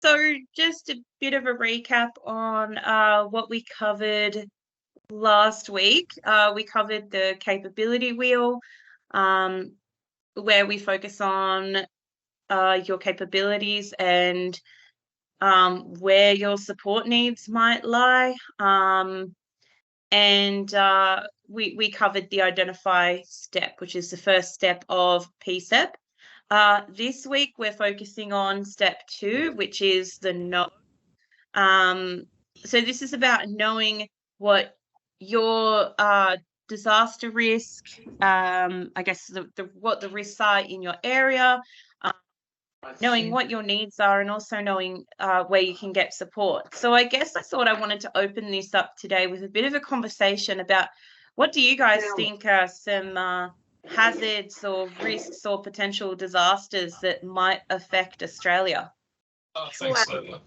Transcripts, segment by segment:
So just a bit of a recap on what we covered last week. We covered the capability wheel, where we focus on your capabilities and where your support needs might lie. And we covered the identify step, which is the first step of P-CEP. This week, we're focusing on step 2, which is the know. So this is about knowing what your disaster risk, I guess what the risks are in your area, knowing what your needs are, and also knowing where you can get support. So I guess I thought I wanted to open this up today with a bit of a conversation about what do you guys think are some hazards or risks or potential disasters that might affect Australia? Thanks, Leila.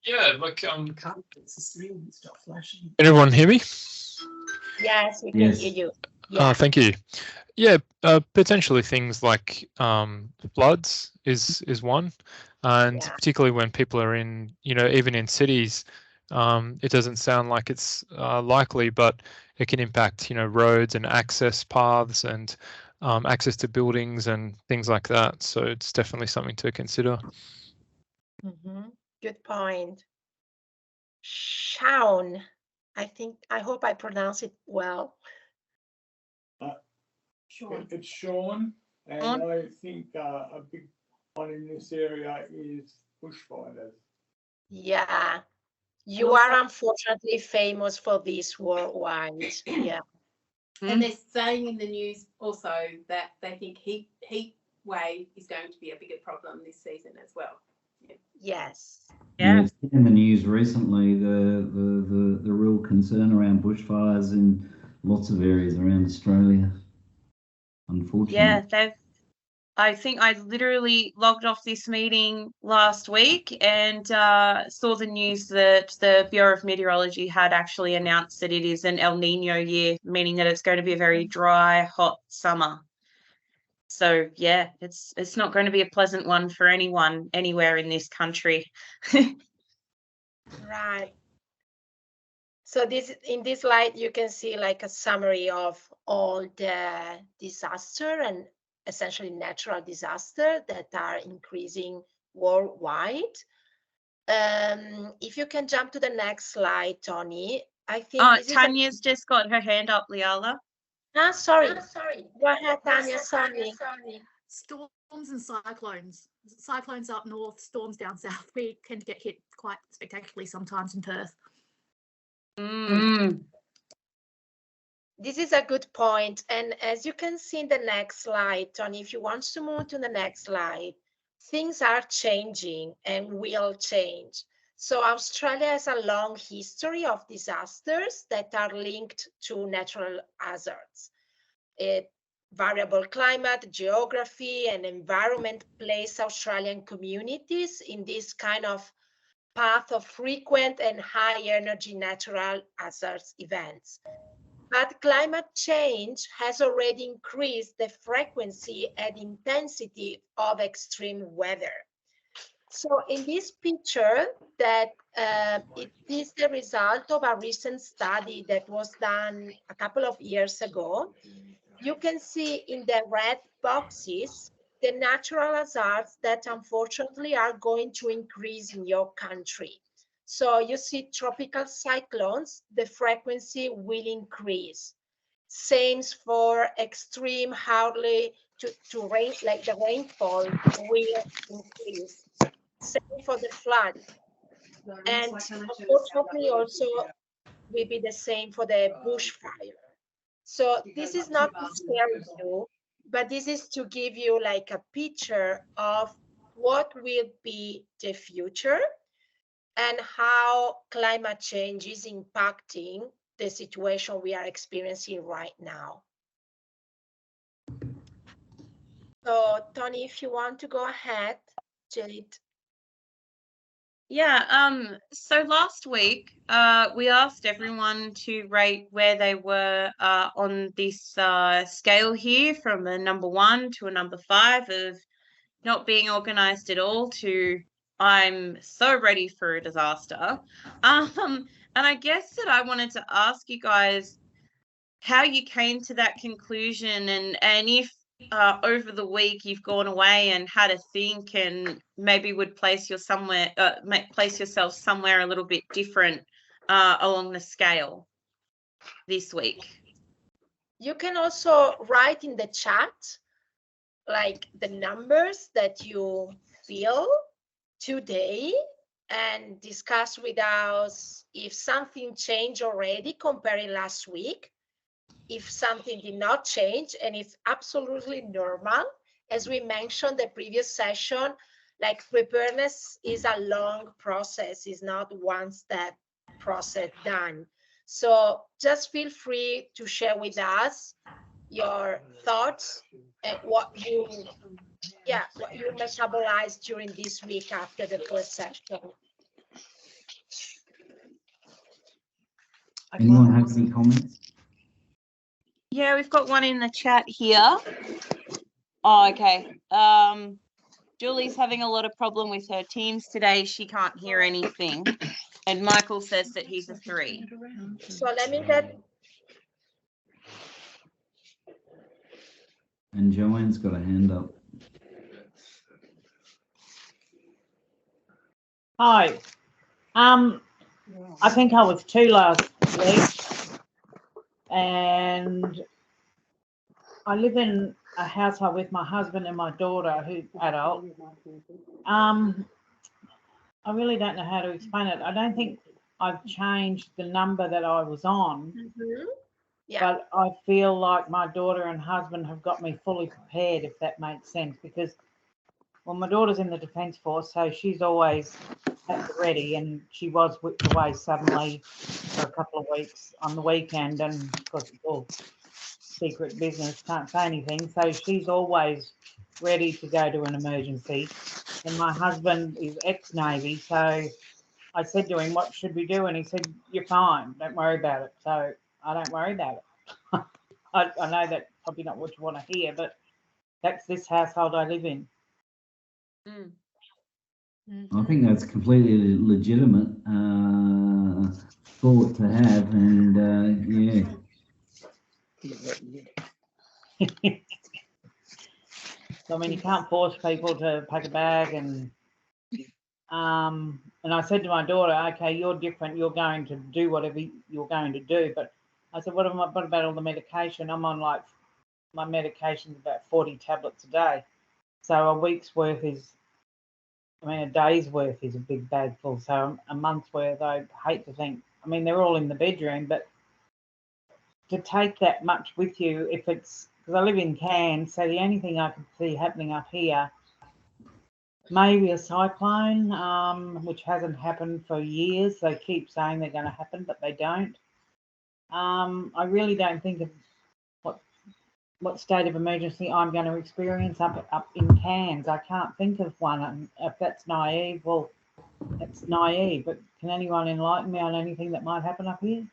Yeah, look, can everyone hear me? Yes, we can hear you. Yeah. Thank you. Yeah, potentially things like floods is one, and particularly when people are in, even in cities, it doesn't sound like it's likely, but it can impact, roads and access paths and access to buildings and things like that. So it's definitely something to consider. Good point. Shaun, I hope I pronounce it well. It's Sean, and I think a big one in this area is bushfires. Yeah, you are unfortunately famous for this worldwide. Yeah. And they're saying in the news also that they think heat wave is going to be a bigger problem this season as well. Yes. Yeah, it's in the news recently, the real concern around bushfires in lots of areas around Australia. Unfortunately. Yeah, I think I literally logged off this meeting last week and saw the news that the Bureau of Meteorology had actually announced that it is an El Nino year, meaning that it's going to be a very dry, hot summer. So yeah, it's not going to be a pleasant one for anyone anywhere in this country. Right. So in this slide, you can see like a summary of all the disaster and essentially natural disaster that are increasing worldwide. If you can jump to the next slide, Tony. I think Tanya's just got her hand up, Liala. Sorry. Go ahead, Tanya. Sorry. Storms and cyclones. Cyclones up north, storms down south. We tend to get hit quite spectacularly sometimes in Perth. This is a good point. And as you can see in the next slide, Tony, if you want to move to the next slide, things are changing and will change. So Australia has a long history of disasters that are linked to natural hazards. Variable climate, geography, and environment place Australian communities in this kind of path of frequent and high energy natural hazards events. But climate change has already increased the frequency and intensity of extreme weather. So in this picture, that it is the result of a recent study that was done a couple of years ago. You can see in the red boxes the natural hazards that unfortunately are going to increase in your country. So you see tropical cyclones, the frequency will increase. Same for extreme hardly to rain, like the rainfall will increase. Same for the flood. And unfortunately also will be the same for the bushfire. So this is not to scare you, but this is to give you like a picture of what will be the future and how climate change is impacting the situation we are experiencing right now. So Tony, if you want to go ahead, Jade. Yeah, so last week, we asked everyone to rate where they were on this scale here, from a number 1 to a number 5 of not being organised at all to I'm so ready for a disaster. And I guess that I wanted to ask you guys how you came to that conclusion, and if over the week you've gone away and had a think and maybe would place yourself somewhere a little bit different along the scale this week. You can also write in the chat like the numbers that you feel today and discuss with us if something changed already comparing last week, if something did not change, and it's absolutely normal. As we mentioned the previous session, like preparedness is a long process, it's not one step process done. So just feel free to share with us your thoughts and what you metabolized during this week after the first session. Anyone have any comments? Yeah, we've got one in the chat here. Oh, okay. Julie's having a lot of problem with her Teams today. She can't hear anything. And Michael says that he's a 3. So let me get. And Joanne's got a hand up. Hi. I think I was 2 last week, and I live in a household with my husband and my daughter, who's adult. I really don't know how to explain it. I don't think I've changed the number that I was on, Yeah. but I feel like my daughter and husband have got me fully prepared, if that makes sense, because, well, my daughter's in the Defence Force, so she's always at the ready, and she was whipped away suddenly for a couple of weeks on the weekend, and of course it's all secret business, can't say anything, so she's always ready to go to an emergency. And my husband is ex-Navy, so I said to him, what should we do? And he said, you're fine, don't worry about it. So I don't worry about it. I know that's probably not what you want to hear, but that's this household I live in. Mm. I think that's completely legitimate thought to have, and yeah. So, I mean, you can't force people to pack a bag, and I said to my daughter, okay, you're different, you're going to do whatever you're going to do, but I said, what about all the medication? I'm on, like, my medication's about 40 tablets a day, so a week's worth is, I mean, a day's worth is a big bag full, so a month's worth, I hate to think, I mean, they're all in the bedroom, but to take that much with you, if it's, because I live in Cairns, so the only thing I could see happening up here, maybe a cyclone, which hasn't happened for years. They keep saying they're going to happen, but they don't. I really don't think of what state of emergency I'm going to experience up in Cairns. I can't think of one. And if that's naive, well, that's naive. But can anyone enlighten me on anything that might happen up here?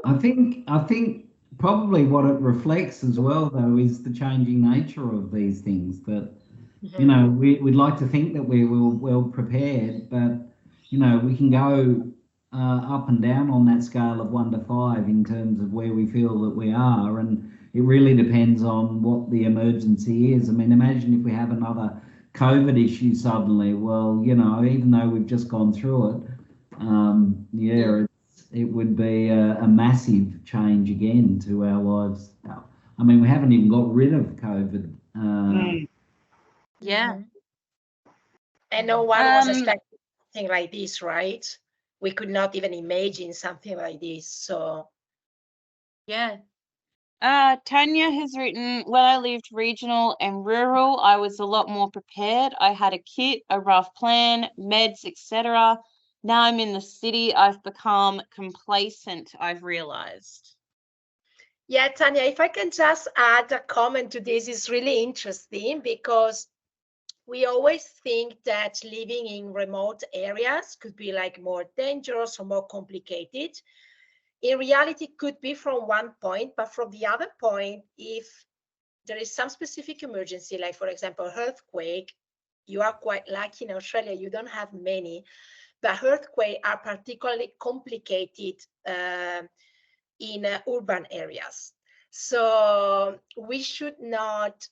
I think probably what it reflects as well, though, is the changing nature of these things. That you know, we'd like to think that we're well prepared, but you know, we can go up and down on that scale of 1 to 5 in terms of where we feel that we are, and it really depends on what the emergency is. I mean, imagine if we have another COVID issue suddenly. Well, you know, even though we've just gone through it, it would be a massive change again to our lives. I mean, we haven't even got rid of COVID. Yeah. And no one was expecting something like this, right? We could not even imagine something like this. So, yeah. Tanya has written, when I lived regional and rural, I was a lot more prepared. I had a kit, a rough plan, meds, etc. Now I'm in the city. I've become complacent, I've realized. yeah, Tanya, if I can just add a comment to this, is really interesting because we always think that living in remote areas could be like more dangerous or more complicated. In reality, it could be from one point, but from the other point, if there is some specific emergency, like for example, earthquake. You are quite lucky in Australia, you don't have many, but earthquakes are particularly complicated in urban areas. So we should not,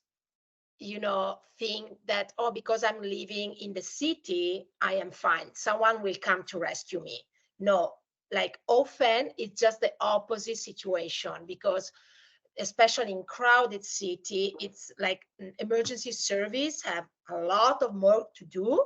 you know, think that, oh, because I'm living in the city, I am fine. Someone will come to rescue me. No, like often it's just the opposite situation, because especially in crowded city, it's like emergency service have a lot of work to do,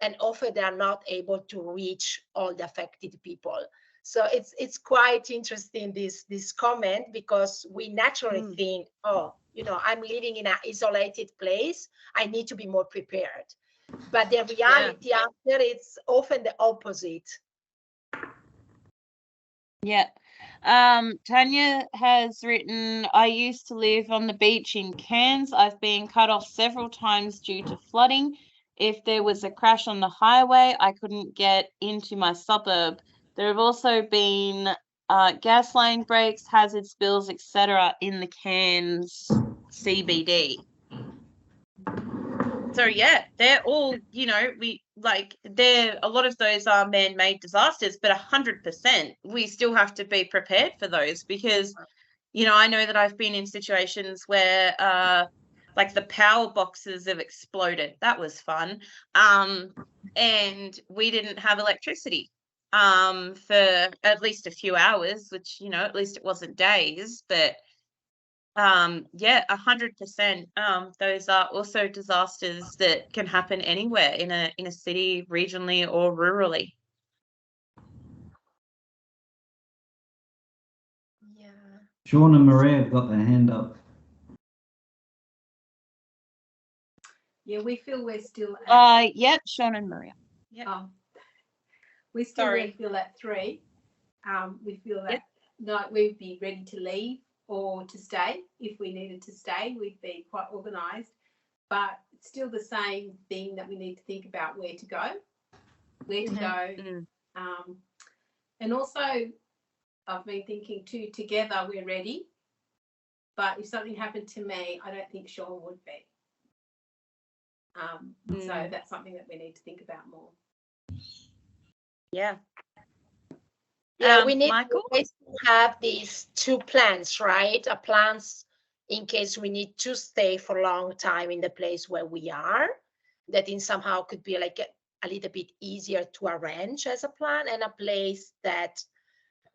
and often they are not able to reach all the affected people. So it's quite interesting, this comment, because we naturally think, oh, you know, I'm living in an isolated place, I need to be more prepared. But the reality after, it's often the opposite. Yeah. Tanya has written, I used to live on the beach in Cairns. I've been cut off several times due to flooding. If there was a crash on the highway, I couldn't get into my suburb. There have also been gas line breaks, hazard spills, etc. in the Cairns CBD. So yeah, they're all, you know, a lot of those are man-made disasters, but 100% we still have to be prepared for those, because, you know, I know that I've been in situations where like the power boxes have exploded. That was fun. And we didn't have electricity for at least a few hours, which, you know, at least it wasn't days, but yeah, 100%. Those are also disasters that can happen anywhere in a city, regionally or rurally. Yeah. Sean and Maria have got their hand up. Yeah, we feel we're still at Yep, Sean and Maria. Yep. We still feel at 3. We feel that like we'd be ready to leave or to stay. If we needed to stay, we'd be quite organised. But it's still the same thing that we need to think about where to go. And also, I've been thinking too, together we're ready. But if something happened to me, I don't think Sean would be. So that's something that we need to think about more. Yeah. Yeah, we need Michael? to have these 2 plans, right? A plans in case we need to stay for a long time in the place where we are, that in somehow could be like a little bit easier to arrange as a plan, and a place that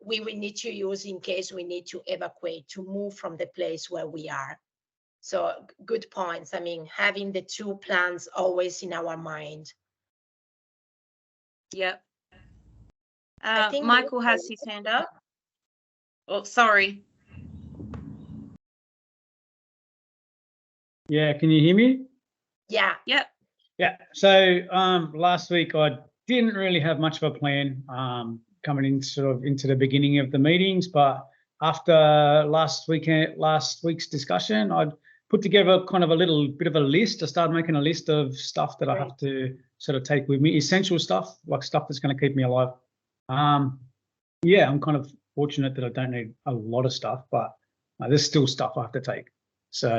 we will need to use in case we need to evacuate, to move from the place where we are. So good points. I mean, having the 2 plans always in our mind. Yep. Michael has his hand up. Oh, sorry. Yeah, can you hear me? Yeah. Yep. Yeah. So last week I didn't really have much of a plan coming in sort of into the beginning of the meetings, but after last week's discussion, I'd put together kind of a little bit of a list. I started making a list of stuff that I have to sort of take with me, essential stuff, like stuff that's going to keep me alive. Yeah, I'm kind of fortunate that I don't need a lot of stuff, but there's still stuff I have to take. So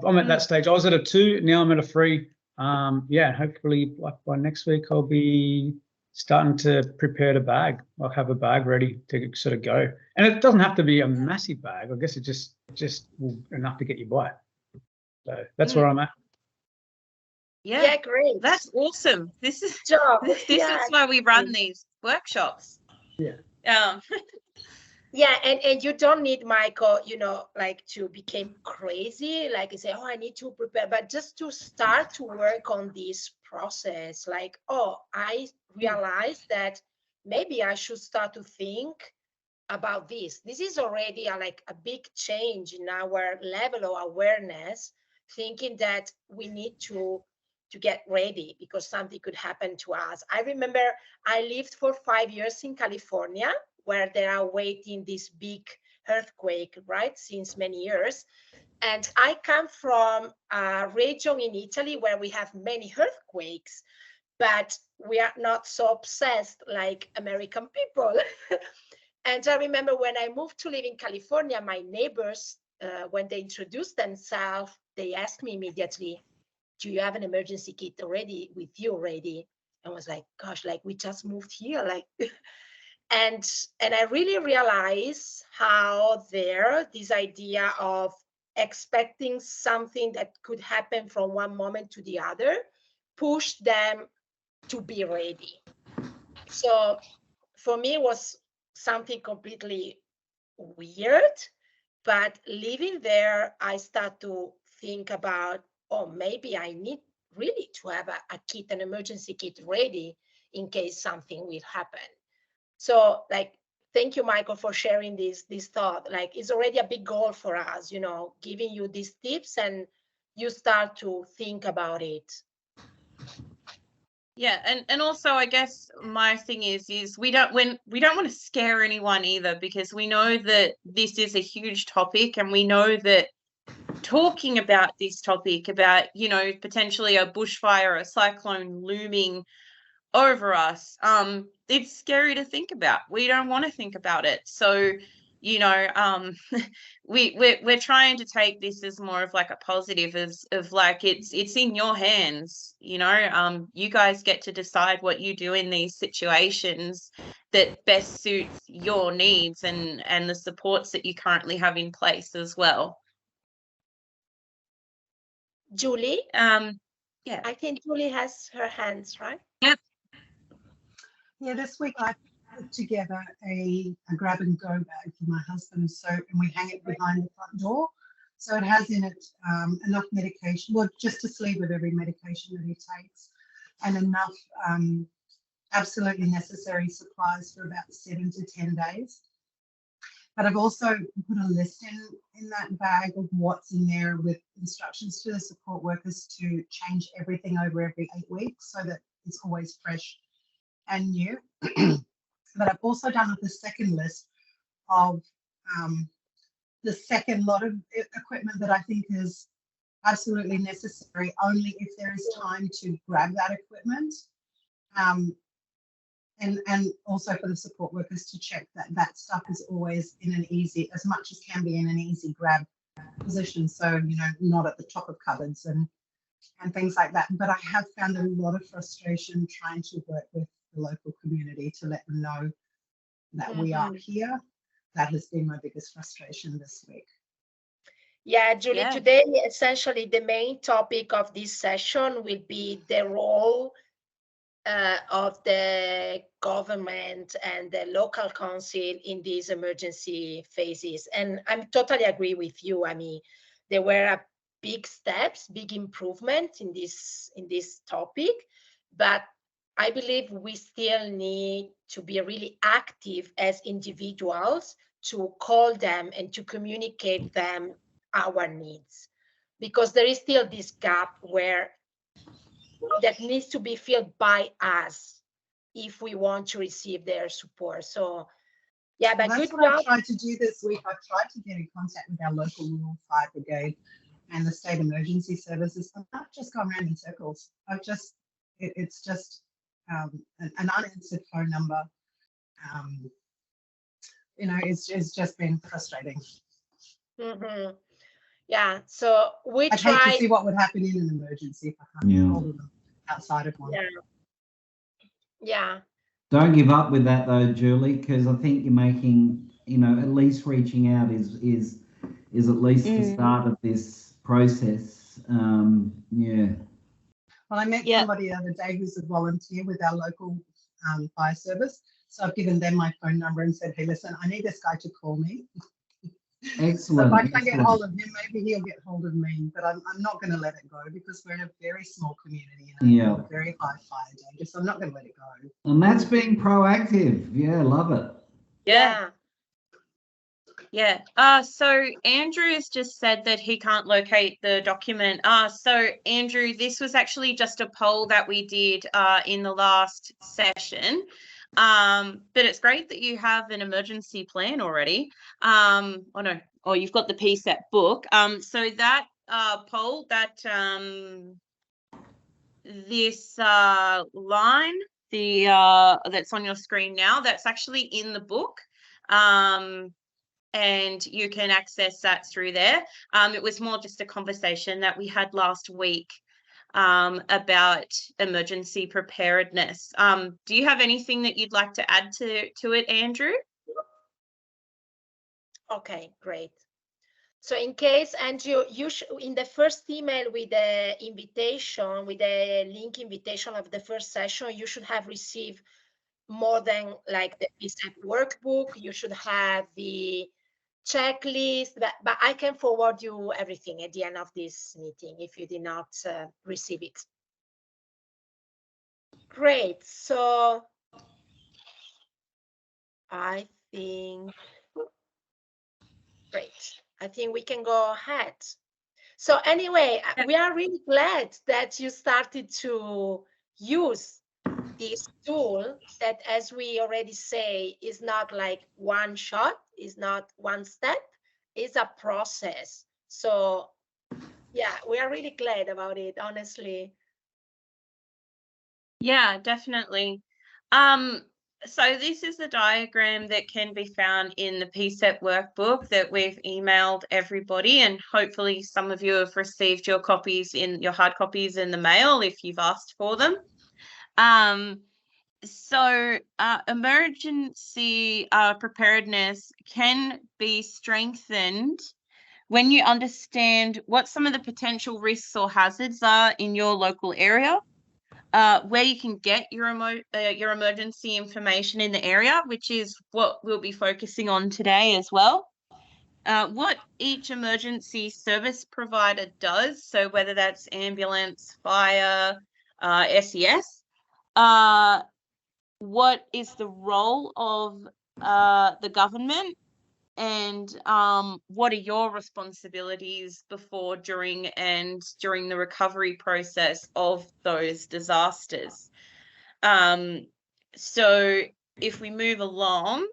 I'm at that stage. I was at a 2, now I'm at a 3. Yeah, hopefully by next week I'll be starting to prepare the bag. I'll have a bag ready to sort of go, and it doesn't have to be a massive bag. I guess it just enough to get you by. So that's where I'm at. Yeah, great. That's awesome. This is this is why we run these workshops. Yeah. Yeah, and you don't need, Michael, you know, like to become crazy, like you say, oh, I need to prepare, but just to start to work on this process, like, oh, I realized that maybe I should start to think about this. This is already like a big change in our level of awareness, thinking that we need to get ready because something could happen to us. I remember I lived for 5 years in California, where they are waiting this big earthquake, right, since many years. And I come from a region in Italy where we have many earthquakes, but we are not so obsessed like American people. And I remember when I moved to live in California, my neighbors, when they introduced themselves, they asked me immediately, do you have an emergency kit already with you already? And I was like, gosh, like we just moved here, like, and I really realized how this idea of expecting something that could happen from one moment to the other pushed them to be ready. So for me, it was something completely weird, but living there, I start to think about, oh, maybe I need really to have a kit, an emergency kit ready in case something will happen. So like, thank you, Michael, for sharing this thought. Like, it's already a big goal for us, giving you these tips, and you start to think about it. Yeah, and also I guess my thing is we don't want to scare anyone either, because we know that this is a huge topic, and we know that talking about this topic, about potentially a bushfire, a cyclone looming over us, it's scary to think about. We don't want to think about it. So we're trying to take this as more of like a positive, of like it's in your hands. You guys get to decide what you do in these situations that best suits your needs and the supports that you currently have in place as well. Julie, yeah, I think Julie has her hands, right? Yep. Yeah, this week I put together a grab and go bag for my husband, and we hang it behind the front door. So it has in it enough medication, well, just to sleep with every medication that he takes, and enough absolutely necessary supplies for about 7 to 10 days. But I've also put a list in that bag of what's in there, with instructions to the support workers to change everything over every 8 weeks so that it's always fresh and new. But I've also done the second list of the second lot of equipment that I think is absolutely necessary only if there is time to grab that equipment, and also for the support workers to check that stuff is always in an easy, as much as can be in an easy grab position, so not at the top of cupboards and things like that. But I have found a lot of frustration trying to work with the local community to let them know that we are here. That has been my biggest frustration this week. Yeah, Julie, today essentially the main topic of this session will be the role of the government and the local council in these emergency phases. And I totally agree with you. I mean, there were big steps, big improvement in this topic, but I believe we still need to be really active as individuals to call them and to communicate them our needs, because there is still this gap that needs to be filled by us if we want to receive their support. So yeah, but that's what I've tried to do this week. I've tried to get in contact with our local rural fire brigade and the state emergency services. I'm not just going around in circles. It's just an unanswered phone number. It's just been frustrating. Yeah, so I'd hate to see what would happen in an emergency if I can't get hold of them outside of one. Yeah. Don't give up with that though, Julie, because I think you're making, at least reaching out is at least the start of this process. Well, I met somebody the other day who's a volunteer with our local fire service. So I've given them my phone number and said, hey, listen, I need this guy to call me. Excellent. So if I can get hold of him, maybe he'll get hold of me. But I'm not going to let it go, because we're in a very small community and a very high fire danger. So I'm not going to let it go. And that's being proactive. Yeah, love it. Yeah. So Andrew has just said that he can't locate the document. So Andrew, this was actually just a poll that we did in the last session. But it's great that you have an emergency plan already. You've got the P-CEP book. So that poll, that this line, that's on your screen now, that's actually in the book. and you can access that through there. It was more just a conversation that we had last week about emergency preparedness. Do you have anything that you'd like to add to it, Andrew? Okay, great. So in case, Andrew, you in the first email with the invitation, with the link invitation of the first session, you should have received more than like the P-CEP workbook. You should have the checklist, but I can forward you everything at the end of this meeting if you did not receive it. Great. So I think, great. I think we can go ahead. So anyway, we are really glad that you started to use this tool that, as we already say, is not like one shot, is not one step, is a process. So yeah, we are really glad about it, honestly. Yeah, definitely. So this is a diagram that can be found in the P-CEP workbook that we've emailed everybody, and hopefully some of you have received your copies in your hard copies in the mail if you've asked for them. So emergency preparedness can be strengthened when you understand what some of the potential risks or hazards are in your local area, where you can get your emergency information in the area, which is what we'll be focusing on today as well. What each emergency service provider does, so whether that's ambulance, fire, SES, what is the role of the government, and what are your responsibilities before, during, and during the recovery process of those disasters. So if we move along,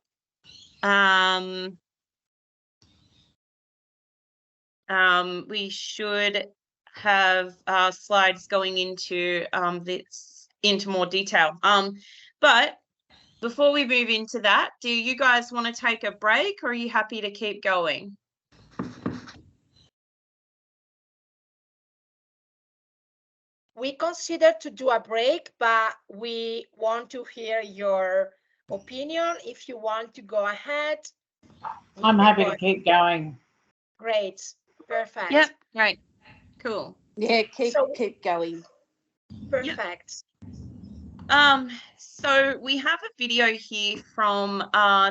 we should have slides going into this into more detail. But before we move into that, do you guys want to take a break, or are you happy to keep going? We consider to do a break, but we want to hear your opinion. If you want to go ahead. I'm happy to keep going. Great. Perfect. Yep. Great. Cool. Yeah, keep going. Perfect. So we have a video here from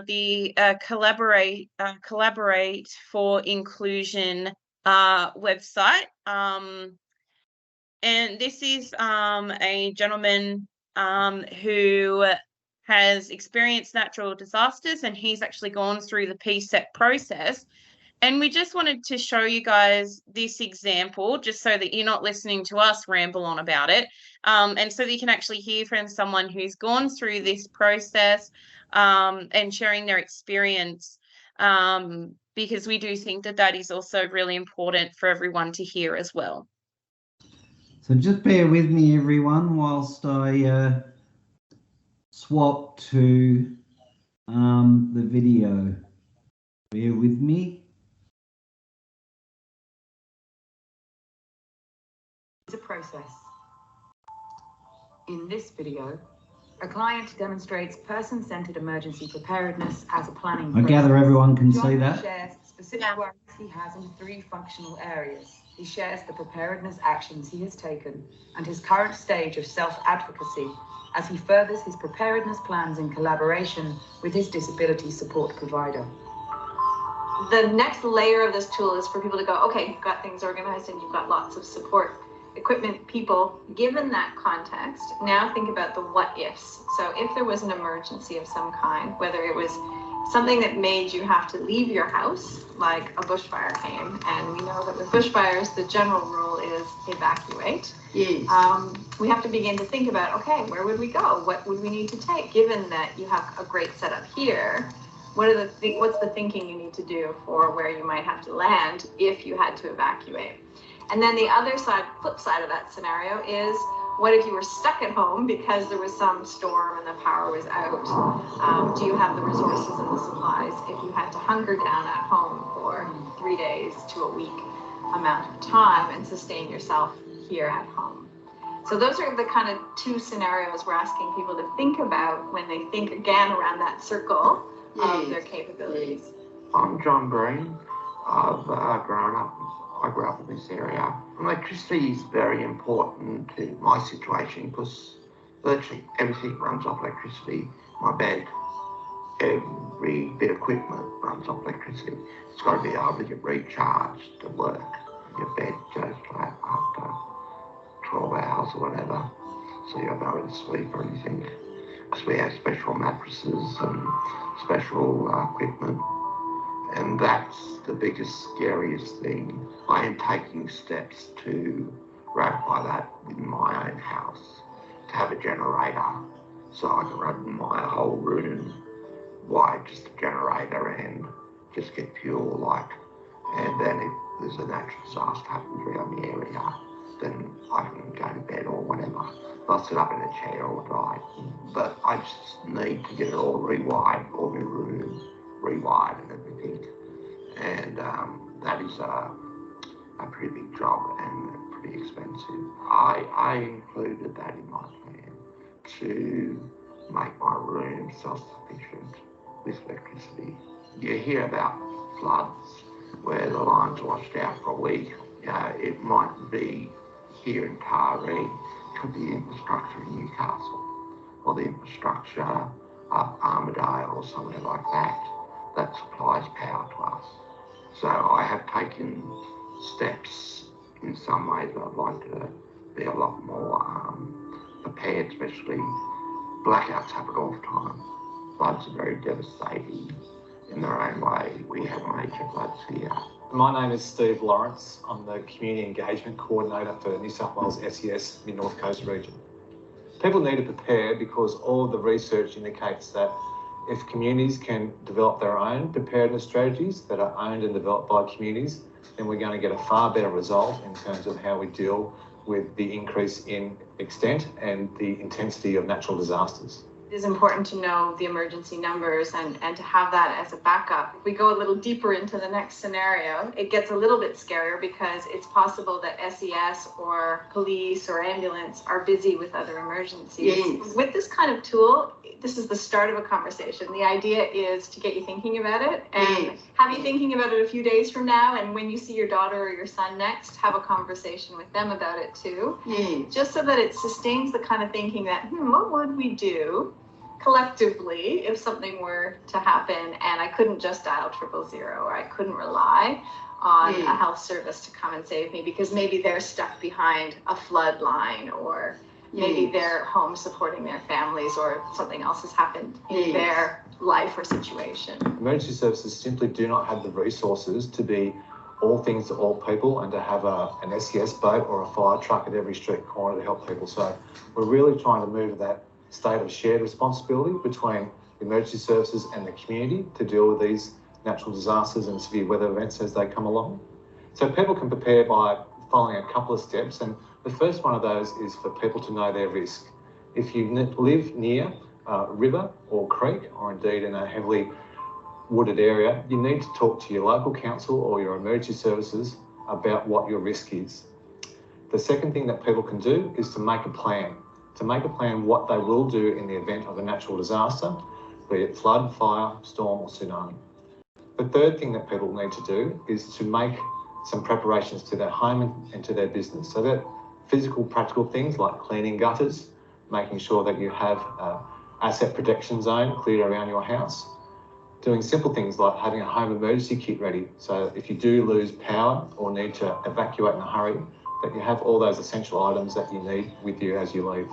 the Collaborate for Inclusion website. And this is a gentleman who has experienced natural disasters, and he's actually gone through the P-CEP process. And we just wanted to show you guys this example, just so that you're not listening to us ramble on about it, and so that you can actually hear from someone who's gone through this process and sharing their experience, because we do think that that is also really important for everyone to hear as well. So just bear with me, everyone, whilst I swap to the video. Bear with me. It's a process. In this video, a client demonstrates person-centered emergency preparedness as a planning process. I gather everyone can see John that. shares specific work he has in 3 functional areas. He shares the preparedness actions he has taken and his current stage of self-advocacy as he furthers his preparedness plans in collaboration with his disability support provider. The next layer of this tool is for people to go, okay, you've got things organized and you've got lots of support equipment, people. Given that context, now think about the what ifs. So if there was an emergency of some kind, whether it was something that made you have to leave your house, like a bushfire came, and we know that with bushfires, the general rule is evacuate. Yes. We have to begin to think about, okay, where would we go? What would we need to take? Given that you have a great setup here, what's the thinking you need to do for where you might have to land if you had to evacuate? And then the other side, flip side of that scenario is, What if you were stuck at home because there was some storm and the power was out? Do you have the resources and the supplies if you had to hunker down at home for 3 days to a week amount of time and sustain yourself here at home? So those are the kind of two scenarios we're asking people to think about when they think again around that circle of their capabilities. I'm John Green. I grew up in this area. Electricity is very important to my situation because virtually everything runs off electricity. My bed, every bit of equipment runs off electricity. It's got to be able to get recharged to work. Your bed goes flat after 12 hours or whatever, so you're not able to sleep or anything. Because we have special mattresses and special equipment. And that's the biggest, scariest thing. I am taking steps to ratify that in my own house, to have a generator so I can run my whole room wide, just a generator and just get fuel, like. And then if there's a natural disaster happens around the area, then I can go to bed or whatever. I'll sit up in a chair all night. But I just need to get it all rewired, all my room rewired and everything. And that is a pretty big job and pretty expensive. I included that in my plan to make my room self-sufficient with electricity. You hear about floods where the lines washed out for a week. It might be here in Taree, it could be infrastructure in Newcastle or the infrastructure up Armidale or somewhere like that supplies power to us. So I have taken steps in some ways. I'd like to be a lot more prepared, especially blackouts happen all the time. Floods are very devastating in their own way. We have major floods here. My name is Steve Lawrence. I'm the Community Engagement Coordinator for New South Wales SES Mid-North Coast region. People need to prepare because all of the research indicates that if communities can develop their own preparedness strategies that are owned and developed by communities, then we're going to get a far better result in terms of how we deal with the increase in extent and the intensity of natural disasters. It is important to know the emergency numbers and to have that as a backup. If we go a little deeper into the next scenario, it gets a little bit scarier because it's possible that SES or police or ambulance are busy with other emergencies. Yes. With this kind of tool, this is the start of a conversation. The idea is to get you thinking about it and have you thinking about it a few days from now, and when you see your daughter or your son next, have a conversation with them about it too. Just so that it sustains the kind of thinking that, what would we do collectively if something were to happen and I couldn't just dial 000 or I couldn't rely on a health service to come and save me because maybe they're stuck behind a flood line or maybe they're home supporting their families or something else has happened in their life or situation. Emergency services simply do not have the resources to be all things to all people and to have an SES boat or a fire truck at every street corner to help people. So we're really trying to move that state of shared responsibility between emergency services and the community to deal with these natural disasters and severe weather events as they come along. So people can prepare by following a couple of steps, and the first one of those is for people to know their risk. If you live near a river or creek, or indeed in a heavily wooded area, you need to talk to your local council or your emergency services about what your risk is. The second thing that people can do is to make a plan what they will do in the event of a natural disaster, be it flood, fire, storm or tsunami. The third thing that people need to do is to make some preparations to their home and to their business. So that physical, practical things like cleaning gutters, making sure that you have an asset protection zone cleared around your house, doing simple things like having a home emergency kit ready. So if you do lose power or need to evacuate in a hurry, that you have all those essential items that you need with you as you leave.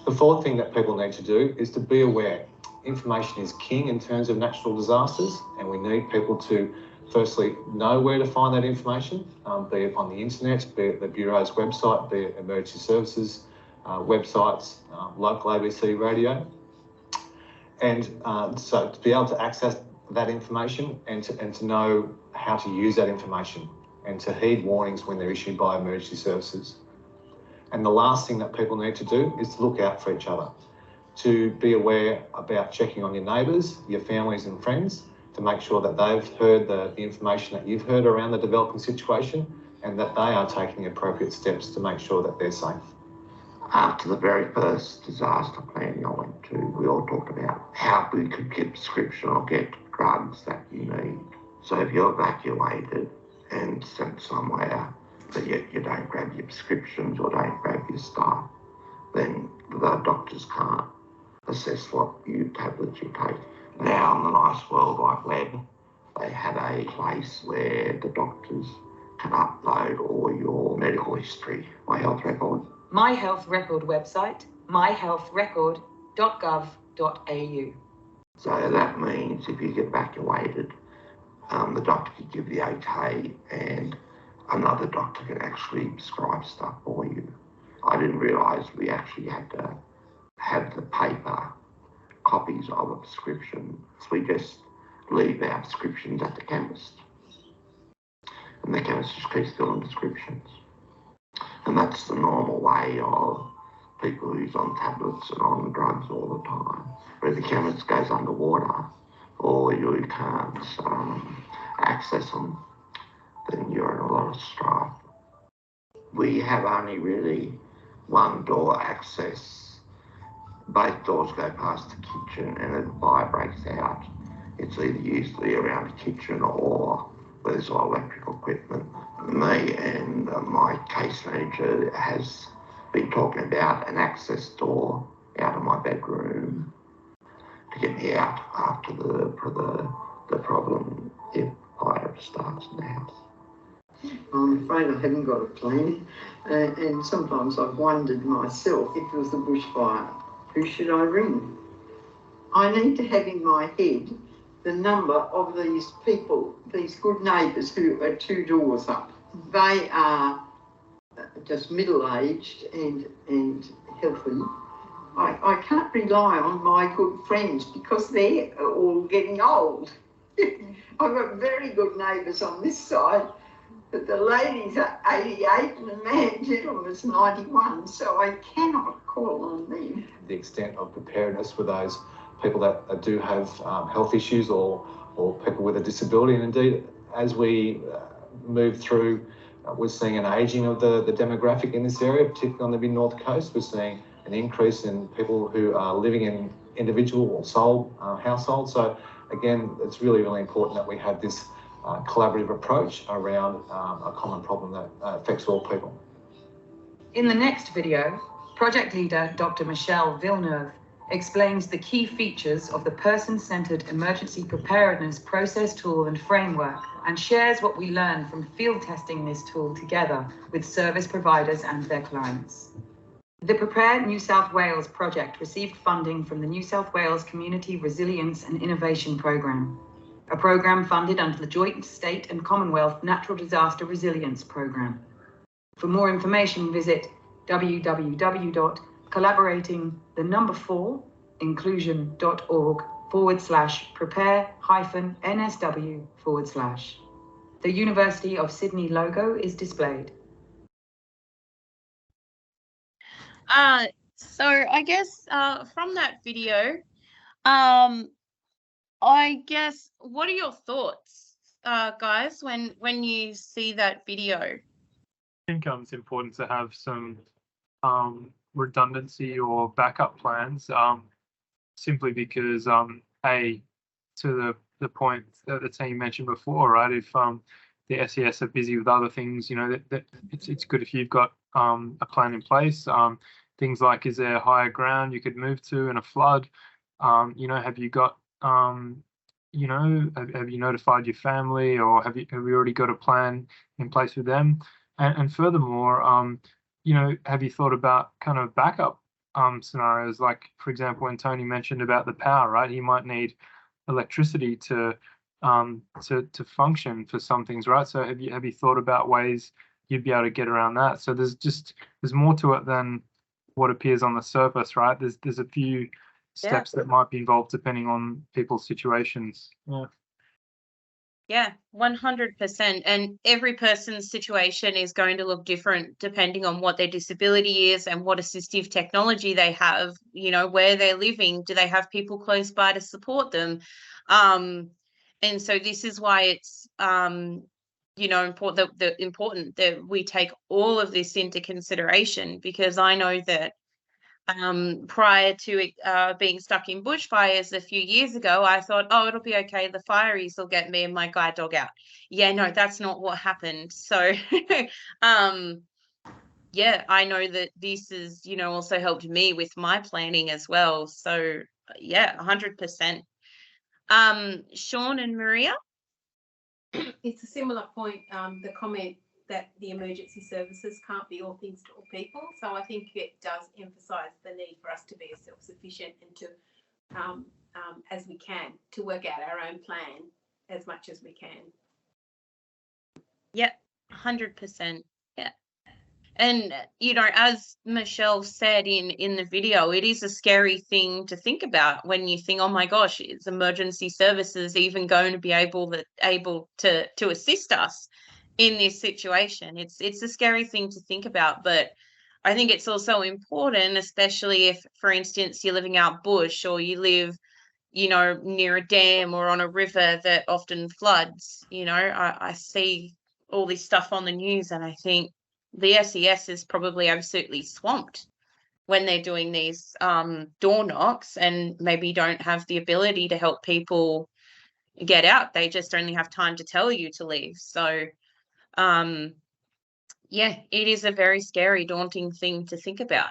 The fourth thing that people need to do is to be aware. Information is king in terms of natural disasters, and we need people to firstly know where to find that information, be it on the internet, be it the Bureau's website, be it emergency services websites, local ABC radio. And so to be able to access that information and to know how to use that information and to heed warnings when they're issued by emergency services. And the last thing that people need to do is to look out for each other, to be aware about checking on your neighbours, your families and friends, to make sure that they've heard the information that you've heard around the developing situation and that they are taking the appropriate steps to make sure that they're safe. After the very first disaster planning I went to, we all talked about how we could get prescription or get drugs that you need. So if you're evacuated and sent somewhere, but yet you don't grab your prescriptions or don't grab your stuff, then the doctors can't assess what tablets you take. Now on the Nice World Wide Web, they have a place where the doctors can upload all your medical history, My Health Record. My Health Record website, myhealthrecord.gov.au. So that means if you get evacuated, the doctor can give the OK and another doctor can actually prescribe stuff for you. I didn't realise we actually had to have the paper copies of a prescription. So we just leave our prescriptions at the chemist. And the chemist just keeps filling prescriptions. And that's the normal way of people who's on tablets and on drugs all the time. But if the chemist goes underwater or you can't access them, then you're in a lot of strife. We have only really one door access. Both doors go past the kitchen and if a fire breaks out, it's either usually around the kitchen or where there's all electrical equipment. Me and my case manager has been talking about an access door out of my bedroom to get me out after the problem if fire starts in the house. I'm afraid I haven't got a plan, and sometimes I've wondered myself, if it was a bushfire, who should I ring? I need to have in my head the number of these people, these good neighbours who are 2 doors up. They are just middle-aged and healthy. I can't rely on my good friends because they're all getting old. I've got very good neighbours on this side, but the ladies are 88 and the gentleman's 91, so I cannot call on them. The extent of preparedness for those people that do have health issues or people with a disability, and indeed as we move through, we're seeing an ageing of the demographic in this area, particularly on the mid-north coast. We're seeing an increase in people who are living in individual or sole households. So again, it's really, really important that we have this collaborative approach around a common problem that affects all people. In the next video, project leader Dr. Michelle Villeneuve explains the key features of the Person-Centred Emergency Preparedness process tool and framework and shares what we learned from field testing this tool together with service providers and their clients. The Prepare New South Wales project received funding from the New South Wales Community Resilience and Innovation Programme, a programme funded under the Joint State and Commonwealth Natural Disaster Resilience Programme. For more information, visit www.collaboratingthenumber4inclusion.org/prepare-nsw/. The University of Sydney logo is displayed. So I guess from that video, I guess, what are your thoughts, guys, when you see that video? I think it's important to have some redundancy or backup plans, simply because, to the point that the team mentioned before, right? If the SES are busy with other things, you know, that it's good if you've got a plan in place. Things like, is there higher ground you could move to in a flood? You know, have you got you know, have you notified your family, or have you already got a plan in place with them? And furthermore, you know, have you thought about kind of backup scenarios? Like, for example, when Tony mentioned about the power, right? He might need electricity to function for some things, right? So have you thought about ways you'd be able to get around that? So there's more to it than what appears on the surface, right? There's a few steps that might be involved depending on people's situations. Yeah. Yeah, 100%. And every person's situation is going to look different depending on what their disability is and what assistive technology they have, you know, where they're living. Do they have people close by to support them? And so this is why it's, you know, important that we take all of this into consideration, because I know that prior to being stuck in bushfires a few years ago, I thought, oh, it'll be okay. The fireys will get me and my guide dog out. Yeah, no, that's not what happened. So, yeah, I know that this has, you know, also helped me with my planning as well. So, yeah, 100%. Sean and Maria? It's a similar point, the comment that the emergency services can't be all things to all people. So I think it does emphasise the need for us to be as self-sufficient and to, as we can, to work out our own plan as much as we can. Yep, 100%. Yeah. And, you know, as Michelle said in the video, it is a scary thing to think about when you think, oh my gosh, is emergency services even going to be able to assist us in this situation? It's a scary thing to think about, but I think it's also important, especially if, for instance, you're living out bush or you live, you know, near a dam or on a river that often floods. You know, I see all this stuff on the news and I think the SES is probably absolutely swamped when they're doing these door knocks and maybe don't have the ability to help people get out. They just only have time to tell you to leave. So, yeah, it is a very scary, daunting thing to think about.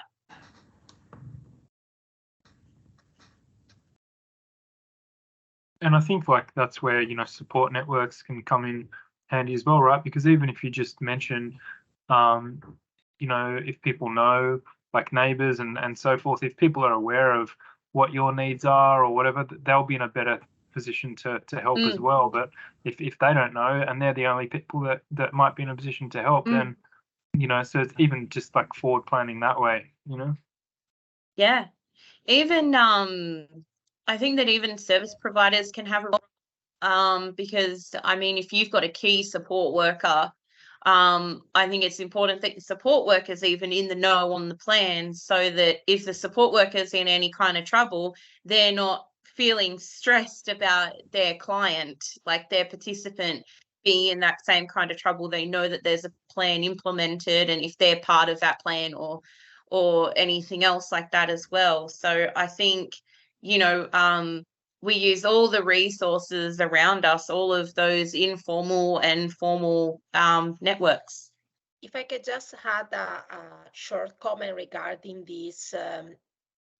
And I think like that's where, you know, support networks can come in handy as well, right? Because even if you just mention, you know, if people know, like neighbors and so forth, if people are aware of what your needs are or whatever, they'll be in a better position to help as well. But if they don't know and they're the only people that might be in a position to help, then, you know, so it's even just like forward planning that way, you know? Yeah. Even I think that even service providers can have a role, because I mean, if you've got a key support worker, I think it's important that the support worker's even in the know on the plan, so that if the support worker's in any kind of trouble, they're not feeling stressed about their client, like their participant being in that same kind of trouble. They know that there's a plan implemented, and if they're part of that plan or anything else like that as well. So I think, you know, we use all the resources around us, all of those informal and formal networks. If I could just add a short comment regarding this,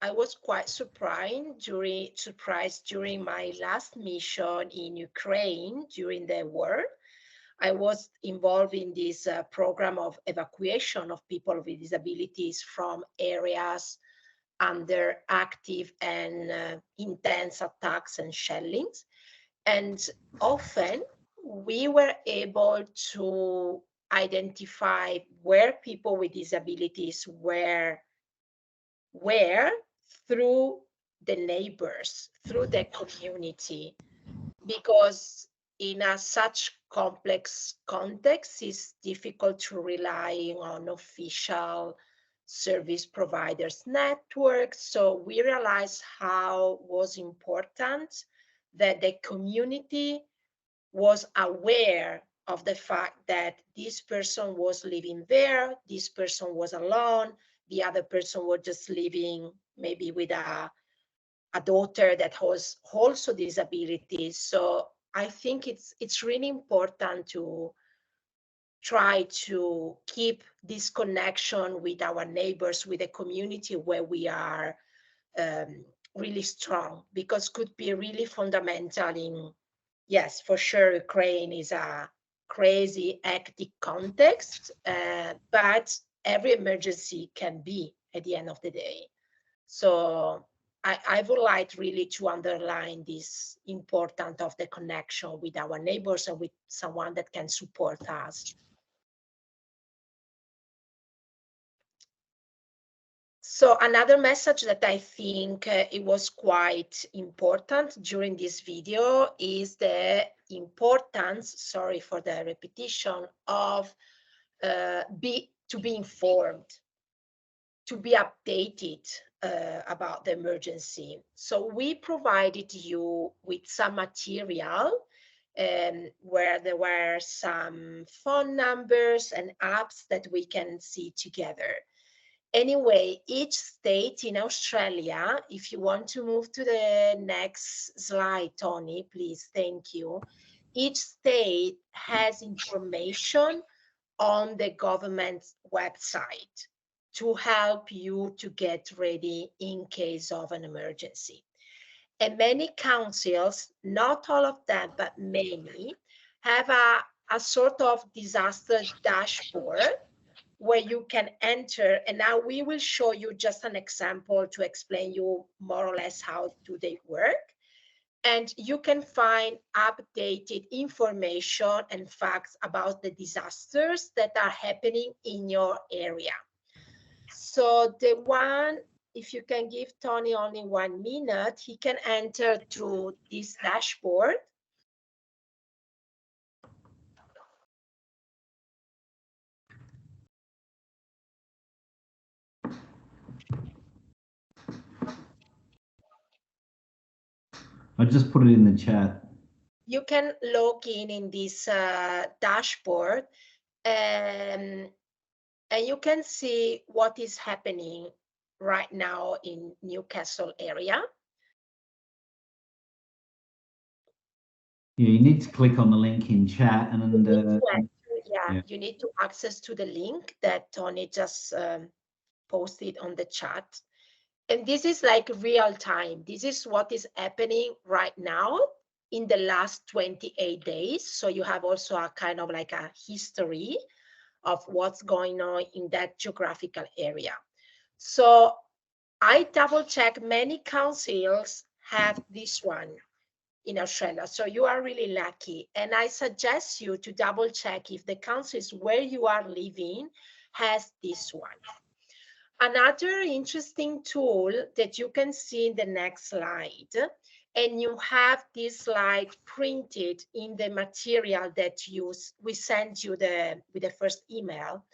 I was quite surprised during my last mission in Ukraine during the war. I was involved in this program of evacuation of people with disabilities from areas under active and intense attacks and shellings. And often we were able to identify where people with disabilities were through the neighbors, through the community, because in such complex context, it's difficult to rely on official service providers networks. So we realized how was important that the community was aware of the fact that this person was living there, this person was alone, the other person was just living maybe with a daughter that has also disabilities. So I think it's really important to try to keep this connection with our neighbors, with the community where we are really strong, because could be really fundamental in, yes, for sure, Ukraine is a crazy, hectic context, but every emergency can be at the end of the day. So I would like really to underline this importance of the connection with our neighbors and with someone that can support us. So another message that I think it was quite important during this video is the importance, sorry for the repetition, of to be informed, to be updated about the emergency. So we provided you with some material where there were some phone numbers and apps that we can see together. Anyway, each state in Australia, if you want to move to the next slide, Tony, please, thank you. Each state has information on the government's website to help you to get ready in case of an emergency. And many councils, not all of them, but many, have a sort of disaster dashboard where you can enter, and now we will show you just an example to explain you more or less how do they work. And you can find updated information and facts about the disasters that are happening in your area. So the one, if you can give Tony only 1 minute, he can enter through this dashboard. I just put it in the chat. You can log in this dashboard and you can see what is happening right now in Newcastle area. Yeah, you need to click on the link in chat and you need to access to the link that Tony just posted on the chat. And this is like real time. This is what is happening right now in the last 28 days. So you have also a kind of like a history of what's going on in that geographical area. So I double check, many councils have this one in Australia. So you are really lucky. And I suggest you to double check if the councils where you are living has this one. Another interesting tool that you can see in the next slide, and you have this slide printed in the material that we sent you with the first email.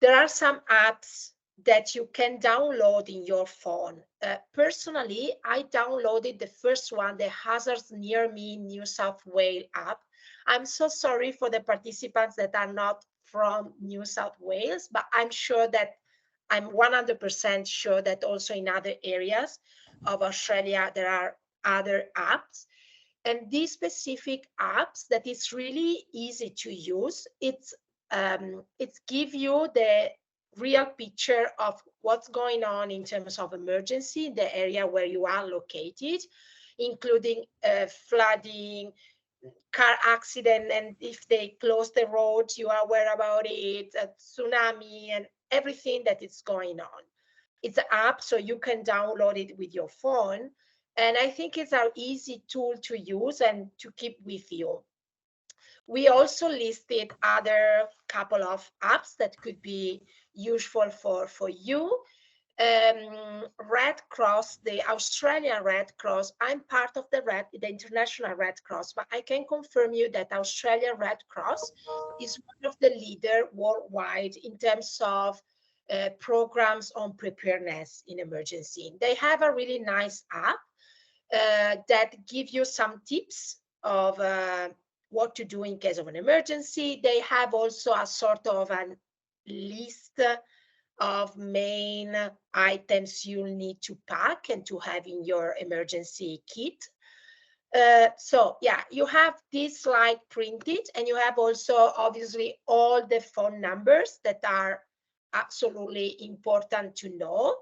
There are some apps that you can download in your phone. Personally, I downloaded the first one, the Hazards Near Me New South Wales app. I'm so sorry for the participants that are not from New South Wales, but I'm 100% sure that also in other areas of Australia, there are other apps. And these specific apps that is really easy to use, it gives you the real picture of what's going on in terms of emergency in the area where you are located, including flooding, car accident, and if they close the roads, you are aware about it, tsunami, and everything that is going on. It's an app, so you can download it with your phone. And I think it's an easy tool to use and to keep with you. We also listed other couple of apps that could be useful for you. Red Cross, the Australian Red Cross, I'm part of the International Red Cross, but I can confirm you that Australian Red Cross is one of the leaders worldwide in terms of programs on preparedness in emergency. They have a really nice app that give you some tips of what to do in case of an emergency. They have also a sort of a list of main items you'll need to pack and to have in your emergency kit. So yeah, you have this slide printed, and you have also obviously all the phone numbers that are absolutely important to know.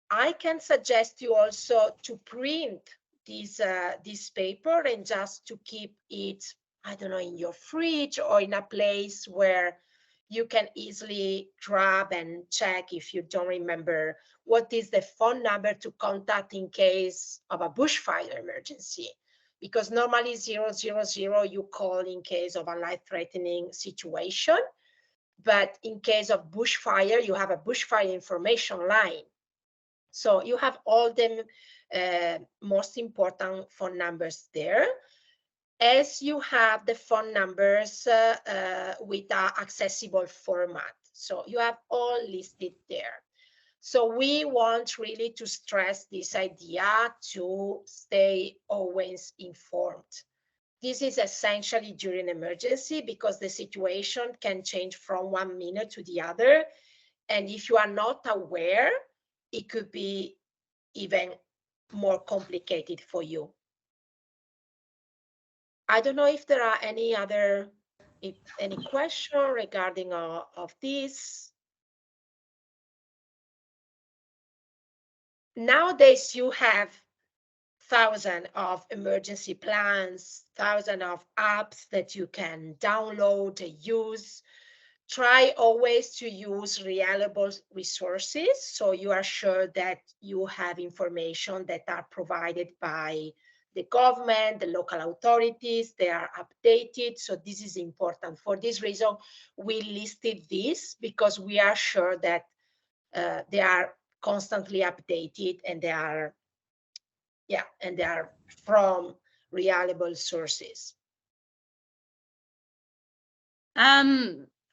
I can suggest you also to print this paper and just to keep it, I don't know, in your fridge or in a place where you can easily grab and check if you don't remember what is the phone number to contact in case of a bushfire emergency. Because normally 000 you call in case of a life-threatening situation. But in case of bushfire, you have a bushfire information line. So you have all the most important phone numbers there, as you have the phone numbers with an accessible format. So you have all listed there. So we want really to stress this idea to stay always informed. This is essentially during emergency, because the situation can change from 1 minute to the other. And if you are not aware, it could be even more complicated for you. I don't know if there are any question regarding of this. Nowadays, you have thousands of emergency plans, thousands of apps that you can download and use. Try always to use reliable resources, so you are sure that you have information that are provided by the government, the local authorities, they are updated. So this is important. For this reason, we listed this, because we are sure that they are constantly updated, and they are, and they are from reliable sources.